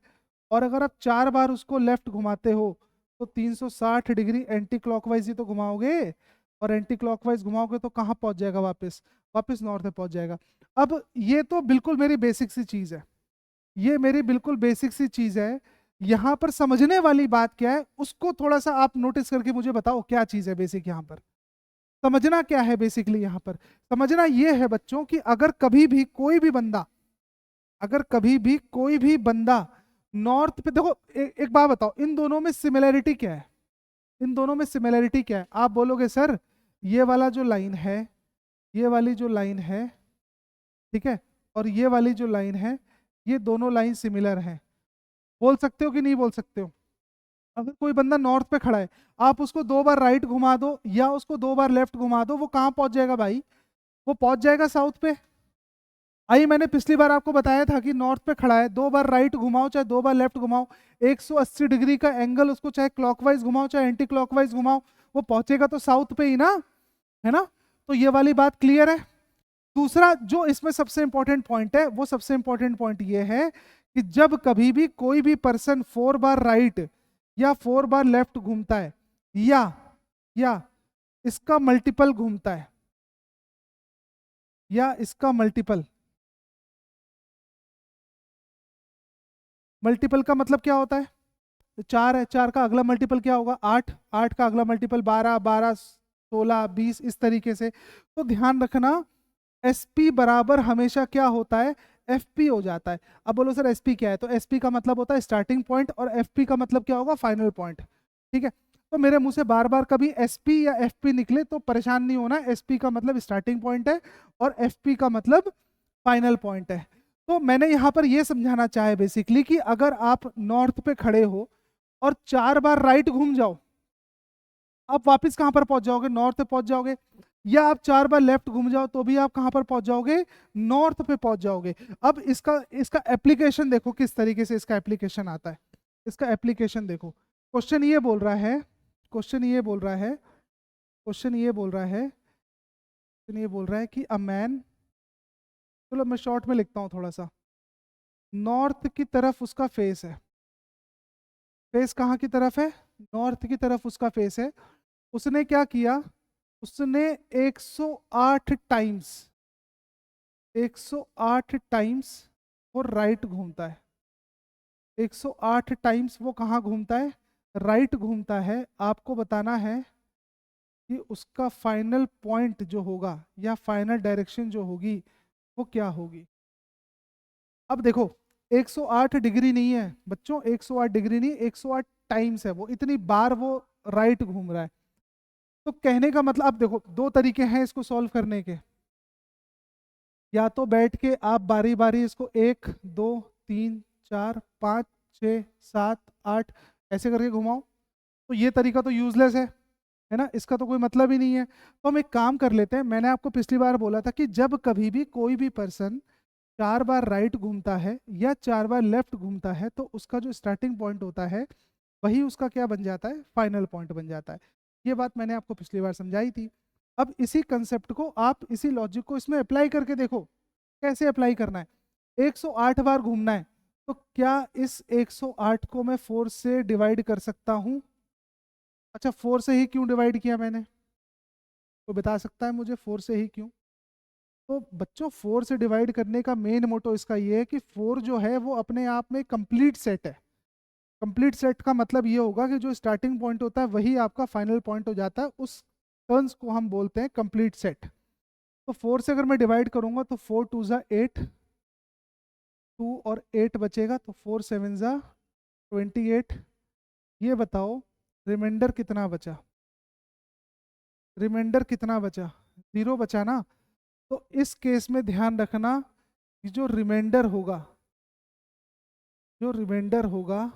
और अगर आप 4 बार उसको लेफ्ट घुमाते हो तो 360 डिग्री एंटी क्लॉकवाइज ही तो घुमाओगे, और एंटी क्लॉकवाइज घुमाओगे तो कहाँ पहुंच जाएगा, वापस वापस नॉर्थ पे पहुंच जाएगा। अब ये तो बिल्कुल मेरी बेसिक सी चीज है, ये मेरी बिल्कुल बेसिक सी चीज है। यहाँ पर समझने वाली बात क्या है उसको थोड़ा सा आप नोटिस करके मुझे बताओ, क्या चीज है बेसिक यहाँ पर, समझना क्या है बेसिकली यहाँ पर। समझना ये है बच्चों कि अगर कभी भी कोई भी बंदा, अगर कभी भी कोई भी बंदा नॉर्थ पे देखो, एक बात बताओ, इन दोनों में सिमिलैरिटी क्या है, इन दोनों में सिमिलैरिटी क्या है। आप बोलोगे सर ये वाला जो लाइन है, ये वाली जो लाइन है, ठीक है, और ये वाली जो लाइन है, ये दोनों लाइन सिमिलर हैं, बोल सकते हो कि नहीं बोल सकते हो। अगर कोई बंदा नॉर्थ पे खड़ा है, आप उसको 2 बार राइट घुमा दो या उसको 2 बार लेफ्ट घुमा दो, वो कहाँ पहुंच जाएगा भाई, वो पहुंच जाएगा साउथ पे। आई मैंने पिछली बार आपको बताया था कि नॉर्थ पे खड़ा है, 2 बार राइट घुमाओ चाहे 2 बार लेफ्ट घुमाओ, 180 डिग्री का एंगल उसको चाहे क्लॉकवाइज घुमाओ चाहे एंटी क्लॉकवाइज घुमाओ, वो पहुंचेगा तो साउथ पे ही ना, है ना। तो ये वाली बात क्लियर है। दूसरा जो इसमें सबसे इंपॉर्टेंट पॉइंट है, वो सबसे इंपॉर्टेंट पॉइंट ये है कि जब कभी भी कोई भी पर्सन 4 बार राइट या 4 बार लेफ्ट घूमता है, या इसका मल्टीपल घूमता है, या इसका मल्टीपल, मल्टीपल का मतलब क्या होता है, 4 है, 4 का अगला मल्टीपल क्या होगा 8, 8 का अगला मल्टीपल 12, 12 16 20, इस तरीके से। तो ध्यान रखना SP बराबर हमेशा क्या होता है, FP हो जाता है। अब बोलो सर SP क्या है, तो SP का मतलब होता है स्टार्टिंग पॉइंट और FP का मतलब क्या होगा, फाइनल पॉइंट, ठीक है। तो मेरे मुंह से बार बार कभी SP या FP निकले तो परेशान नहीं होना, SP का मतलब स्टार्टिंग पॉइंट है और FP का मतलब फाइनल पॉइंट है। तो मैंने यहाँ पर यह समझाना चाहे बेसिकली कि अगर आप नॉर्थ पे खड़े हो और 4 बार राइट घूम जाओ, आप वापस कहां पर पहुंच जाओगे, नॉर्थ पे पहुंच जाओगे, या आप 4 बार लेफ्ट घूम जाओ तो भी आप कहां पर पहुंच जाओगे, नॉर्थ पे पहुंच जाओगे। अब इसका इसका एप्लीकेशन देखो किस तरीके से इसका एप्लीकेशन आता है, इसका एप्लीकेशन देखो। क्वेश्चन ये बोल रहा है, क्वेश्चन ये बोल रहा है, क्वेश्चन ये बोल रहा है ये बोल रहा है कि अ मैन, चलो मैं शॉर्ट में लिखता हूँ थोड़ा सा, नॉर्थ की तरफ उसका फेस है। फेस कहाँ की तरफ है? नॉर्थ की तरफ उसका फेस है। उसने क्या किया? उसने 108 टाइम्स, 108 टाइम्स वो राइट घूमता है। 108 टाइम्स वो कहाँ घूमता है? राइट घूमता है। आपको बताना है कि उसका फाइनल पॉइंट जो होगा या फाइनल डायरेक्शन जो होगी वो क्या होगी। अब देखो, 108 डिग्री नहीं है बच्चों, 108 डिग्री नहीं, 108 टाइम्स है, वो इतनी बार वो राइट घूम रहा है। तो कहने का मतलब, अब देखो दो तरीके हैं इसको सॉल्व करने के। या तो बैठ के आप बारी बारी इसको 1 2 3 4 5 6 7 8 ऐसे करके घुमाओ, तो ये तरीका तो यूजलेस है ना, इसका तो कोई मतलब ही नहीं है। तो हम एक काम कर लेते हैं, मैंने आपको पिछली बार बोला था कि जब कभी भी कोई भी पर्सन 4 बार राइट घूमता है या 4 बार लेफ्ट घूमता है, तो उसका जो स्टार्टिंग पॉइंट होता है वही उसका क्या बन जाता है? फाइनल पॉइंट बन जाता है। ये बात मैंने आपको पिछली बार समझाई थी। अब इसी कंसेप्ट को आप, इसी लॉजिक को इसमें अप्लाई करके देखो कैसे अप्लाई करना है। 108 बार घूमना है, तो क्या इस 108 को मैं 4 से डिवाइड कर सकता हूं? अच्छा, 4 से ही क्यों डिवाइड किया मैंने? तो बता सकता है मुझे 4 से ही क्यों? तो बच्चों 4 से डिवाइड करने का मेन मोटो इसका ये है कि 4 जो है वो अपने आप में कंप्लीट सेट है। कंप्लीट सेट का मतलब ये होगा कि जो स्टार्टिंग पॉइंट होता है वही आपका फाइनल पॉइंट हो जाता है। उस टर्म्स को हम बोलते हैं कंप्लीट सेट। तो 4 से अगर मैं डिवाइड करूंगा तो 4 2 ज़ा 8, 2 और 8 बचेगा, तो 4 7 ज़ा 28। ये बताओ रिमाइंडर कितना बचा? रिमाइंडर कितना बचा? 0 बचा ना। तो इस केस में ध्यान रखना कि जो रिमाइंडर होगा, जो रिमाइंडर होगा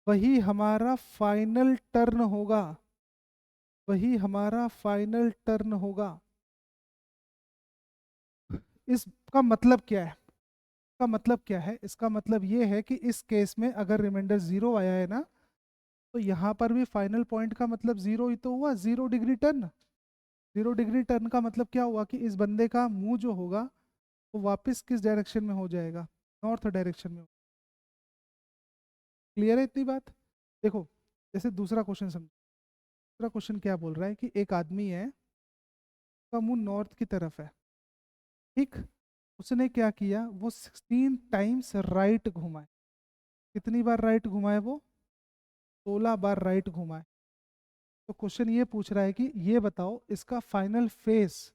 वही हमारा फाइनल टर्न होगा, वही हमारा फाइनल टर्न होगा। इसका मतलब क्या है? इसका मतलब क्या है? इसका मतलब ये है कि इस केस में अगर रिमाइंडर 0 आया है ना, तो यहाँ पर भी फाइनल पॉइंट का मतलब 0 ही तो हुआ, 0 डिग्री टर्न। 0 डिग्री टर्न का मतलब क्या हुआ कि इस बंदे का मुंह जो होगा वो वापस किस डायरेक्शन में हो जाएगा? नॉर्थ डायरेक्शन में। क्लियर है इतनी बात? देखो, जैसे दूसरा क्वेश्चन समझो। दूसरा क्वेश्चन क्या बोल रहा है कि एक आदमी है, उसका मुंह नॉर्थ की तरफ है, ठीक। उसने क्या किया? वो 16 टाइम्स राइट घुमाए। कितनी बार राइट घुमाए वो? 16 बार राइट घुमाए। तो क्वेश्चन ये पूछ रहा है कि ये बताओ इसका फाइनल फेस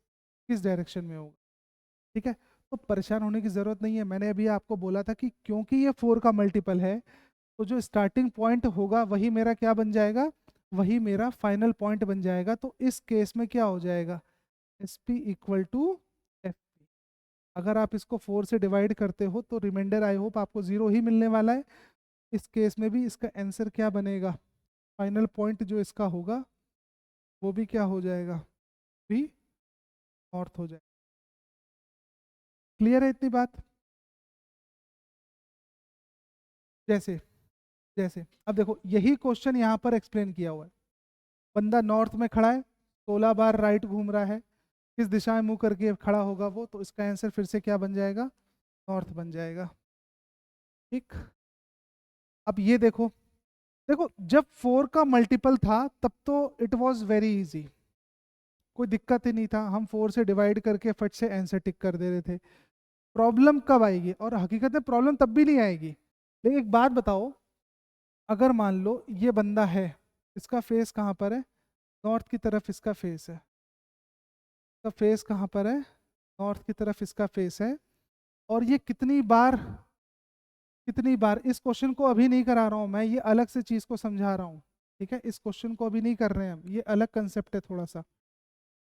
किस डायरेक्शन में होगा। ठीक है, तो परेशान होने की जरूरत नहीं है। मैंने अभी आपको बोला था कि क्योंकि ये 4 का मल्टीपल है, तो जो स्टार्टिंग पॉइंट होगा वही मेरा क्या बन जाएगा? वही मेरा फाइनल पॉइंट बन जाएगा। तो इस केस में क्या हो जाएगा? S P equal to F P. अगर आप इसको 4 से डिवाइड करते हो तो रिमाइंडर आई होप आपको 0 ही मिलने वाला है। इस केस में भी इसका आंसर क्या बनेगा? फाइनल पॉइंट जो इसका होगा वो भी क्या हो जाएगा? भी नॉर्थ हो जाएगा। क्लियर है इतनी बात? जैसे जैसे अब देखो, यही क्वेश्चन यहाँ पर एक्सप्लेन किया हुआ है। बंदा नॉर्थ में खड़ा है, 16 बार राइट घूम रहा है, किस दिशा में मुंह करके खड़ा होगा वो? तो इसका आंसर फिर से क्या बन जाएगा? नॉर्थ बन जाएगा। ठीक। अब ये देखो, देखो जब 4 का मल्टीपल था तब तो इट वाज वेरी इजी, कोई दिक्कत ही नहीं था, हम 4 से डिवाइड करके फट से आंसर टिक कर दे रहे थे। प्रॉब्लम कब आएगी? और हकीकत में प्रॉब्लम तब भी नहीं आएगी। लेकिन एक बात बताओ, अगर मान लो ये बंदा है, इसका फेस कहाँ पर है? नॉर्थ की तरफ इसका फेस है। इसका फेस कहाँ पर है? नॉर्थ की तरफ इसका फेस है। और ये कितनी बार, कितनी बार, इस क्वेश्चन को अभी नहीं करा रहा हूँ मैं, ये अलग से चीज को समझा रहा हूँ। ठीक है, इस क्वेश्चन को अभी नहीं कर रहे हैं हम, ये अलग कंसेप्ट है थोड़ा सा।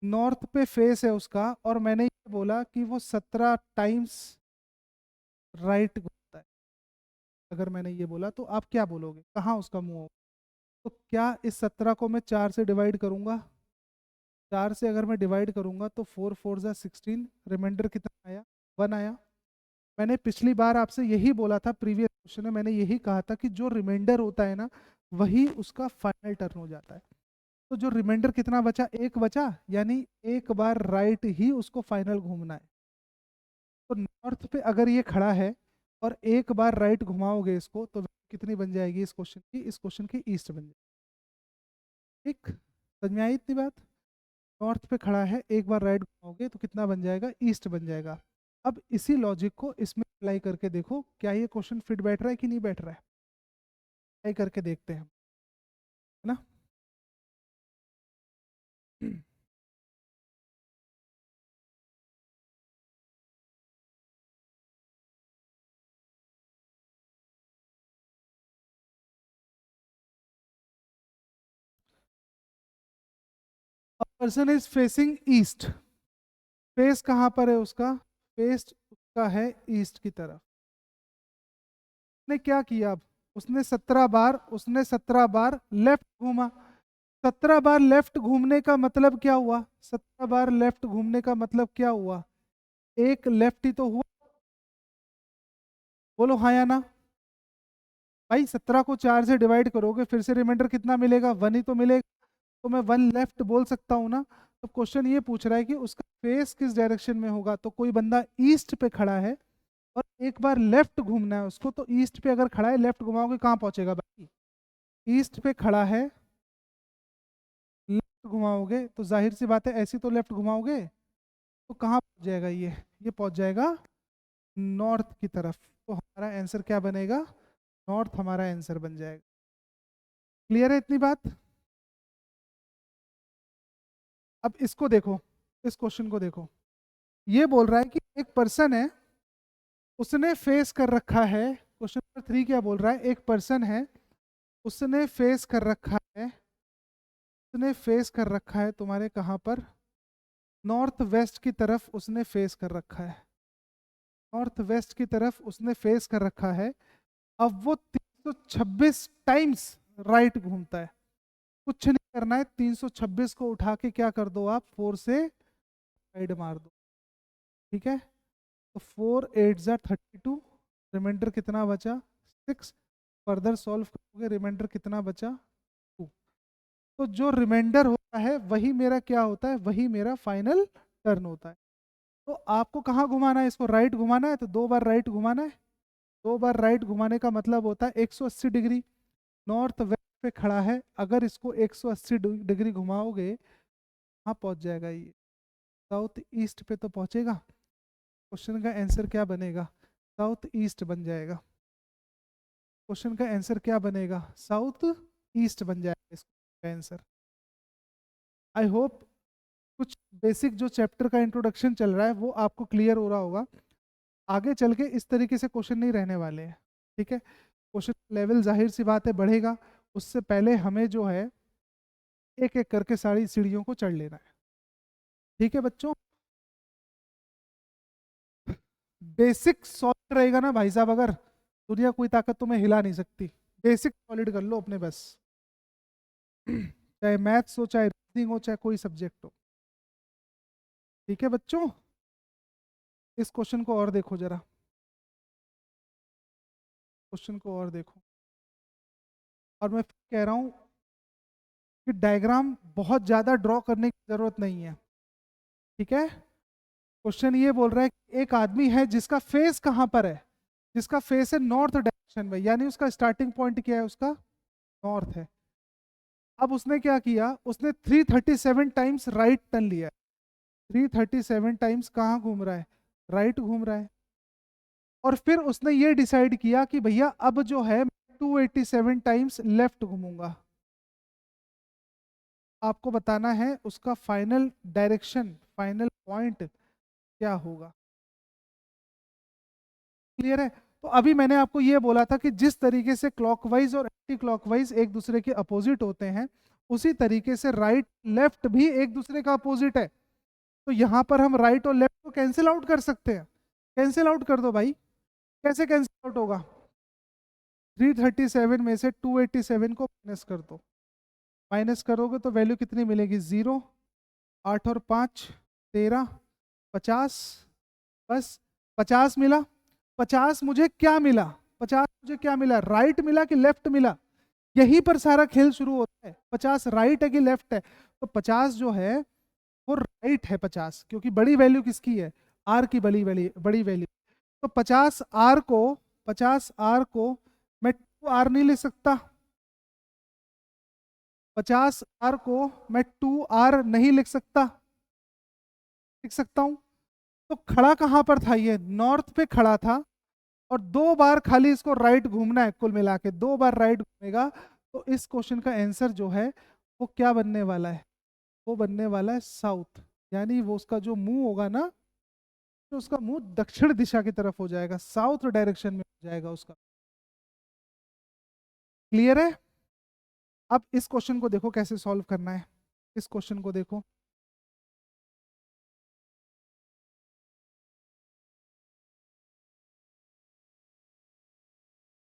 नॉर्थ पे फेस है उसका, और मैंने ये बोला कि वो 17 टाइम्स राइट घूमता है। अगर मैंने ये बोला तो आप क्या बोलोगे, कहाँ उसका मुंह होगा? तो क्या इस 17 को मैं 4 से डिवाइड करूंगा? 4 से अगर मैं डिवाइड करूंगा तो 4 4 ज़ा 16, रिमाइंडर कितना आया? 1 आया। मैंने पिछली बार आपसे यही बोला था, प्रीवियस क्वेश्चन में मैंने यही कहा था कि जो रिमाइंडर होता है ना, वही उसका फाइनल टर्न हो जाता है। तो जो रिमाइंडर कितना बचा, एक बचा, यानी एक बार राइट ही उसको फाइनल घूमना है। तो नॉर्थ पे अगर ये खड़ा है और एक बार राइट घुमाओगे इसको, तो कितनी बन जाएगी इस क्वेश्चन की, इस क्वेश्चन की ईस्ट बन जाएगी। ठीक, समझ में आई इतनी बात? नॉर्थ पे खड़ा है, एक बार राइट घुमाओगे तो कितना बन जाएगा, ईस्ट बन जाएगा। अब इसी लॉजिक को इसमें अप्लाई करके देखो, क्या ये क्वेश्चन फिट बैठ रहा है कि नहीं बैठ रहा है, अप्लाई करके देखते हैं, है ना। Person is facing east, face कहाँ पर है उसका, फेस उसका है ईस्ट की तरफ। उसने क्या किया, अब उसने 17 बार लेफ्ट घूमा। 17 बार लेफ्ट घूमने का मतलब क्या हुआ, 17 बार लेफ्ट घूमने का मतलब क्या हुआ, एक लेफ्ट ही तो हुआ। बोलो हाँ या ना। भाई 17 को 4 से डिवाइड करोगे, फिर से रिमाइंडर कितना मिलेगा, 1 ही तो मिलेगा। तो मैं 1 लेफ्ट बोल सकता हूँ ना। तो क्वेश्चन ये पूछ रहा है कि उसका फेस किस डायरेक्शन में होगा, तो कोई बंदा ईस्ट पे खड़ा है और एक बार लेफ्ट घूमना है उसको, तो ईस्ट पे अगर खड़ा है, लेफ्ट घुमाओगे कहाँ पहुंचेगा भाई, ईस्ट पे खड़ा है, लेफ्ट घुमाओगे तो जाहिर सी बात है ऐसी तो लेफ्ट घुमाओगे तो कहाँ पहुंच जाएगा, ये पहुंच जाएगा नॉर्थ की तरफ। तो हमारा आंसर क्या बनेगा, नॉर्थ हमारा आंसर बन जाएगा। क्लियर है इतनी बात? अब इसको देखो, इस क्वेश्चन को देखो, ये बोल रहा है कि एक पर्सन है, उसने फेस कर रखा है, क्वेश्चन नंबर 3 क्या बोल रहा है, एक पर्सन है, उसने फेस कर रखा है, उसने फेस कर रखा है तुम्हारे कहाँ पर, नॉर्थ वेस्ट की तरफ उसने फेस कर रखा है, नॉर्थ वेस्ट की तरफ उसने फेस कर रखा है। अब वो 326 टाइम्स राइट घूमता है। कुछ नहीं करना है, 326 को उठा के क्या कर दो आप, 4 से साइड मार दो। ठीक है, तो 4 8 जा 32, रिमाइंडर कितना बचा 6, फर्दर सॉल्व करोगे रिमाइंडर कितना बचा 2। तो जो रिमाइंडर होता है वही मेरा क्या होता है, वही मेरा फाइनल टर्न होता है। तो आपको कहाँ घुमाना है इसको, राइट घुमाना है, तो 2 बार राइट घुमाना है। 2 बार राइट घुमाने का मतलब होता है 180 डिग्री। नॉर्थ वेस्ट पे खड़ा है, अगर इसको 180 डिग्री घुमाओगे कहाँ पहुंच जाएगा ये, साउथ ईस्ट पे तो पहुंचेगा। क्वेश्चन का आंसर क्या बनेगा, साउथ ईस्ट बन जाएगा। क्वेश्चन का आंसर क्या बनेगा, साउथ ईस्ट बन जाएगा इसका आंसर। आई होप कुछ बेसिक जो चैप्टर का इंट्रोडक्शन चल रहा है वो आपको क्लियर हो रहा होगा। आगे चल के इस तरीके से क्वेश्चन नहीं रहने वाले हैं। ठीक है, क्वेश्चन लेवल जाहिर सी बात है बढ़ेगा, उससे पहले हमें जो है एक एक करके सारी सीढ़ियों को चढ़ लेना है। ठीक है बच्चों, बेसिक सॉलिड रहेगा ना भाई साहब, अगर दुनिया कोई ताकत तुम्हें हिला नहीं सकती। बेसिक सॉलिड कर लो अपने बस। चाहे मैथ्स हो, चाहे रीजनिंग हो, चाहे कोई सब्जेक्ट हो। ठीक है बच्चों, इस क्वेश्चन को और देखो जरा, क्वेश्चन को और देखो। और मैं फिर कह रहा हूँ कि डायग्राम बहुत ज़्यादा ड्रॉ करने की ज़रूरत नहीं है। ठीक है, क्वेश्चन ये बोल रहा है कि एक आदमी है जिसका फेस कहाँ पर है, जिसका फेस है नॉर्थ डायरेक्शन में, यानी उसका स्टार्टिंग पॉइंट क्या है, उसका नॉर्थ है। अब उसने क्या किया, उसने 337 टाइम्स राइट टर्न लिया। 337 टाइम्स कहाँ घूम रहा है, राइट घूम रहा है। और फिर उसने ये डिसाइड किया कि भैया अब जो है 287 टाइम्स लेफ्ट घूमूंगा। आपको बताना है उसका फाइनल डायरेक्शन, फाइनल पॉइंट क्या होगा। क्लियर है? तो अभी मैंने आपको ये बोला था कि जिस तरीके से क्लॉकवाइज और एंटी क्लॉकवाइज एक दूसरे के अपोजिट होते हैं, उसी तरीके से राइट लेफ्ट भी एक दूसरे का अपोजिट है। तो यहाँ पर हम राइट और लेफ्ट को कैंसिल आउट कर सकते हैं। कैंसिल आउट कर दो भाई, कैसे कैंसिल आउट होगा, 337 में से 287 को माइनस कर दो। माइनस करोगे तो वैल्यू कितनी मिलेगी, 0, 8 और 5 13, 50, बस 50 मिला। 50 मुझे क्या मिला, 50 मुझे क्या मिला, राइट मिला कि लेफ्ट मिला, यहीं पर सारा खेल शुरू होता है। 50 राइट है कि लेफ्ट है? तो 50 जो है वो राइट है 50, क्योंकि बड़ी वैल्यू किसकी है? आर की बड़ी वैल्यू। तो 50 आर को मैं 2 आर नहीं लिख सकता? 50 आर को मैं 2 आर नहीं लिख सकता? लिख सकता हूं। तो खड़ा कहां पर था? ये नॉर्थ पे खड़ा था, और 2 बार खाली इसको राइट घूमना है, कुल मिला के 2 बार राइट घूमेगा। तो इस क्वेश्चन का आंसर जो है वो क्या बनने वाला है? वो बनने वाला है साउथ, यानी वो उसका जो मुंह होगा ना, तो उसका मुंह दक्षिण दिशा की तरफ हो जाएगा, साउथ डायरेक्शन में हो जाएगा उसका। क्लियर है? अब इस क्वेश्चन को देखो कैसे सॉल्व करना है। इस क्वेश्चन को देखो,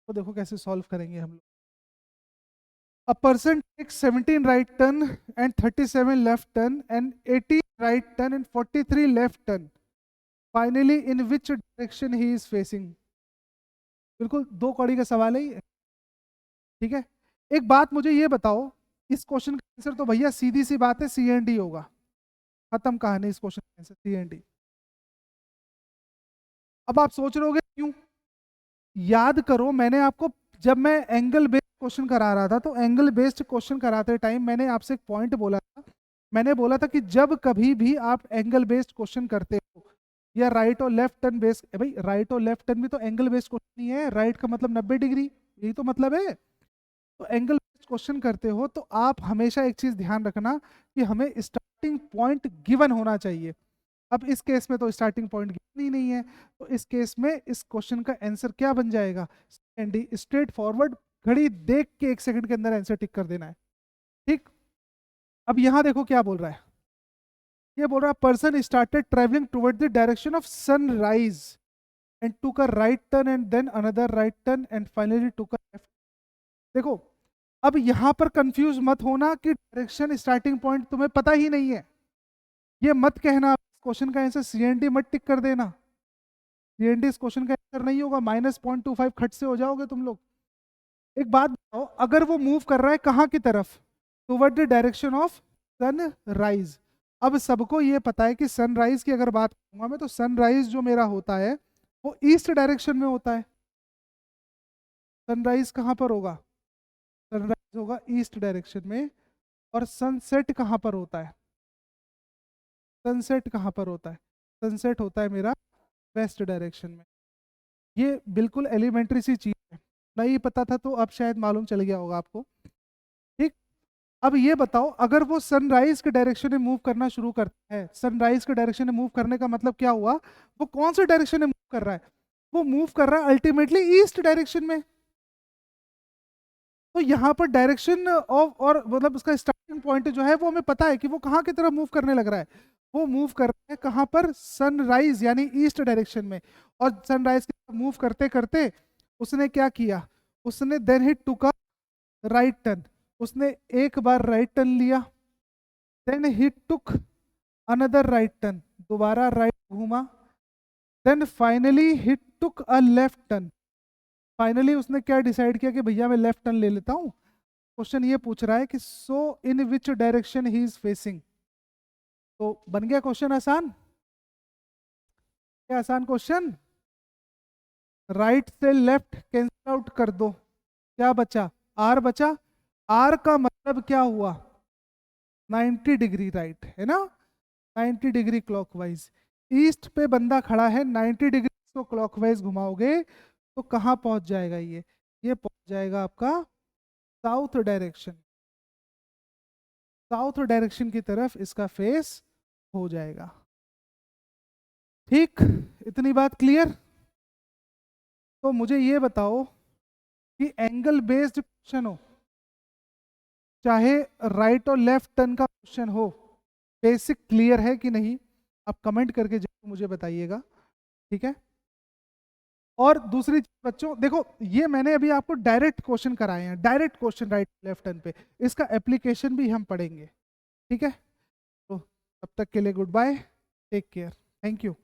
तो देखो कैसे सॉल्व करेंगे हम लोग। A person takes 17 right turn and 37 left turn and 18 right turn and 43 left turn. Finally, in which direction he is facing? बिल्कुल 2 कौड़ी का सवाल है ये, ठीक है। एक बात मुझे ये बताओ, इस क्वेश्चन का आंसर तो भैया सीधी सी बात है सी एंड डी होगा। खत्म कहानी, इस क्वेश्चन का आंसर सी एंड डी। अब आप सोच रहे होगे क्यों? याद करो, मैंने आपको जब मैं एंगल बेस्ड क्वेश्चन करा रहा था, तो एंगल बेस्ड क्वेश्चन कराते टाइम मैंने आपसे एक पॉइंट बोला था। मैंने बोला था कि जब कभी भी आप एंगल बेस्ड क्वेश्चन करते हो, या राइट और लेफ्ट टर्न बेस्ड, भाई राइट और लेफ्ट टर्न भी तो एंगल बेस्ड क्वेश्चन ही है। राइट का मतलब 90 डिग्री, यही तो मतलब है। तो एंगल बेस्ड क्वेश्चन करते हो तो आप हमेशा एक चीज ध्यान रखना कि हमें स्टार्टिंग पॉइंट गिवन होना चाहिए। अब इस केस में तो स्टार्टिंग पॉइंट गिवन ही नहीं है, तो इस केस में इस क्वेश्चन का आंसर क्या बन जाएगा? एंड डी, स्ट्रेट फॉरवर्ड, घड़ी देख के 1 सेकंड के अंदर आंसर टिक कर देना है। ठीक। अब यहां देखो क्या बोल रहा है। ये बोल रहा है person started travelling toward the direction of sunrise and took a right turn and then another right turn and finally took a left. देखो, अब यहां पर कंफ्यूज मत होना कि डायरेक्शन स्टार्टिंग पॉइंट तुम्हें पता ही नहीं है। ये मत कहना क्वेश्चन का आंसर सीएनडी मत टिक कर देना। सीएनडी इस क्वेश्चन का आंसर नहीं होगा, -0.25 खट से हो जाओगे तुम लोग। एक बात बताओ, अगर वो मूव कर रहा है कहाँ की तरफ? Toward the direction of sunrise. अब सबको ये पता है कि सनराइज की अगर बात करूंगा मैं, तो सनराइज जो मेरा होता है वो ईस्ट डायरेक्शन में होता है। सनराइज कहाँ पर होगा? सनराइज होगा ईस्ट डायरेक्शन में। और सनसेट कहाँ पर होता है? सनसेट कहाँ पर होता है? सनसेट होता है मेरा वेस्ट डायरेक्शन में। ये बिल्कुल एलिमेंट्री सी चीज है, नहीं पता था तो अब शायद मालूम चल गया होगा आपको। ठीक। अब ये बताओ, अगर वो सनराइज के डायरेक्शन में मूव करना शुरू करता है, सनराइज के डायरेक्शन में मूव करने का मतलब क्या हुआ? वो कौन से डायरेक्शन में मूव कर रहा है? वो मूव कर रहा है अल्टीमेटली ईस्ट डायरेक्शन में। तो यहाँ पर डायरेक्शन ऑफ, और मतलब उसका स्टार्टिंग पॉइंट जो है वो हमें पता है कि वो कहाँ की तरफ मूव करने लग रहा है। वो मूव कर रहा है कहाँ पर? सनराइज यानी ईस्ट डायरेक्शन में। और सनराइज की तरफ मूव करते करते उसने क्या किया? उसने देन ही टुक अ राइट टर्न। उसने एक बार राइट टर्न लिया, देन ही टुक अनदर राइट टर्न, दोबारा राइट घूमा, देन फाइनली ही took a left turn. Finally उसने क्या डिसाइड किया कि भैया मैं लेफ्ट टर्न ले लेता हूँ। क्वेश्चन ये पूछ रहा है कि so in which direction he is facing. तो बन गया क्वेश्चन आसान। क्या आसान क्वेश्चन? राइट से लेफ्ट कैंसिल आउट कर दो, क्या बचा? आर बचा। आर का मतलब क्या हुआ? 90 डिग्री राइट है ना, 90 डिग्री क्लॉकवाइज। ईस्ट पे बंदा खड़ा है, 90 डिग्री को क्लॉकवाइज घुमाओगे तो कहाँ पहुंच जाएगा? ये पहुंच जाएगा आपका साउथ डायरेक्शन। साउथ डायरेक्शन की तरफ इसका फेस हो जाएगा। ठीक, इतनी बात क्लियर? तो मुझे ये बताओ कि एंगल बेस्ड क्वेश्चन हो, चाहे राइट और लेफ्ट टर्न का क्वेश्चन हो, बेसिक क्लियर है कि नहीं? आप कमेंट करके जरूर मुझे बताइएगा, ठीक है। और दूसरी चीज बच्चों देखो, ये मैंने अभी आपको डायरेक्ट क्वेश्चन कराए हैं, direct question right left turn पे, इसका एप्लीकेशन भी हम पढ़ेंगे, ठीक है। तो तब तक के लिए goodbye, take care, thank you.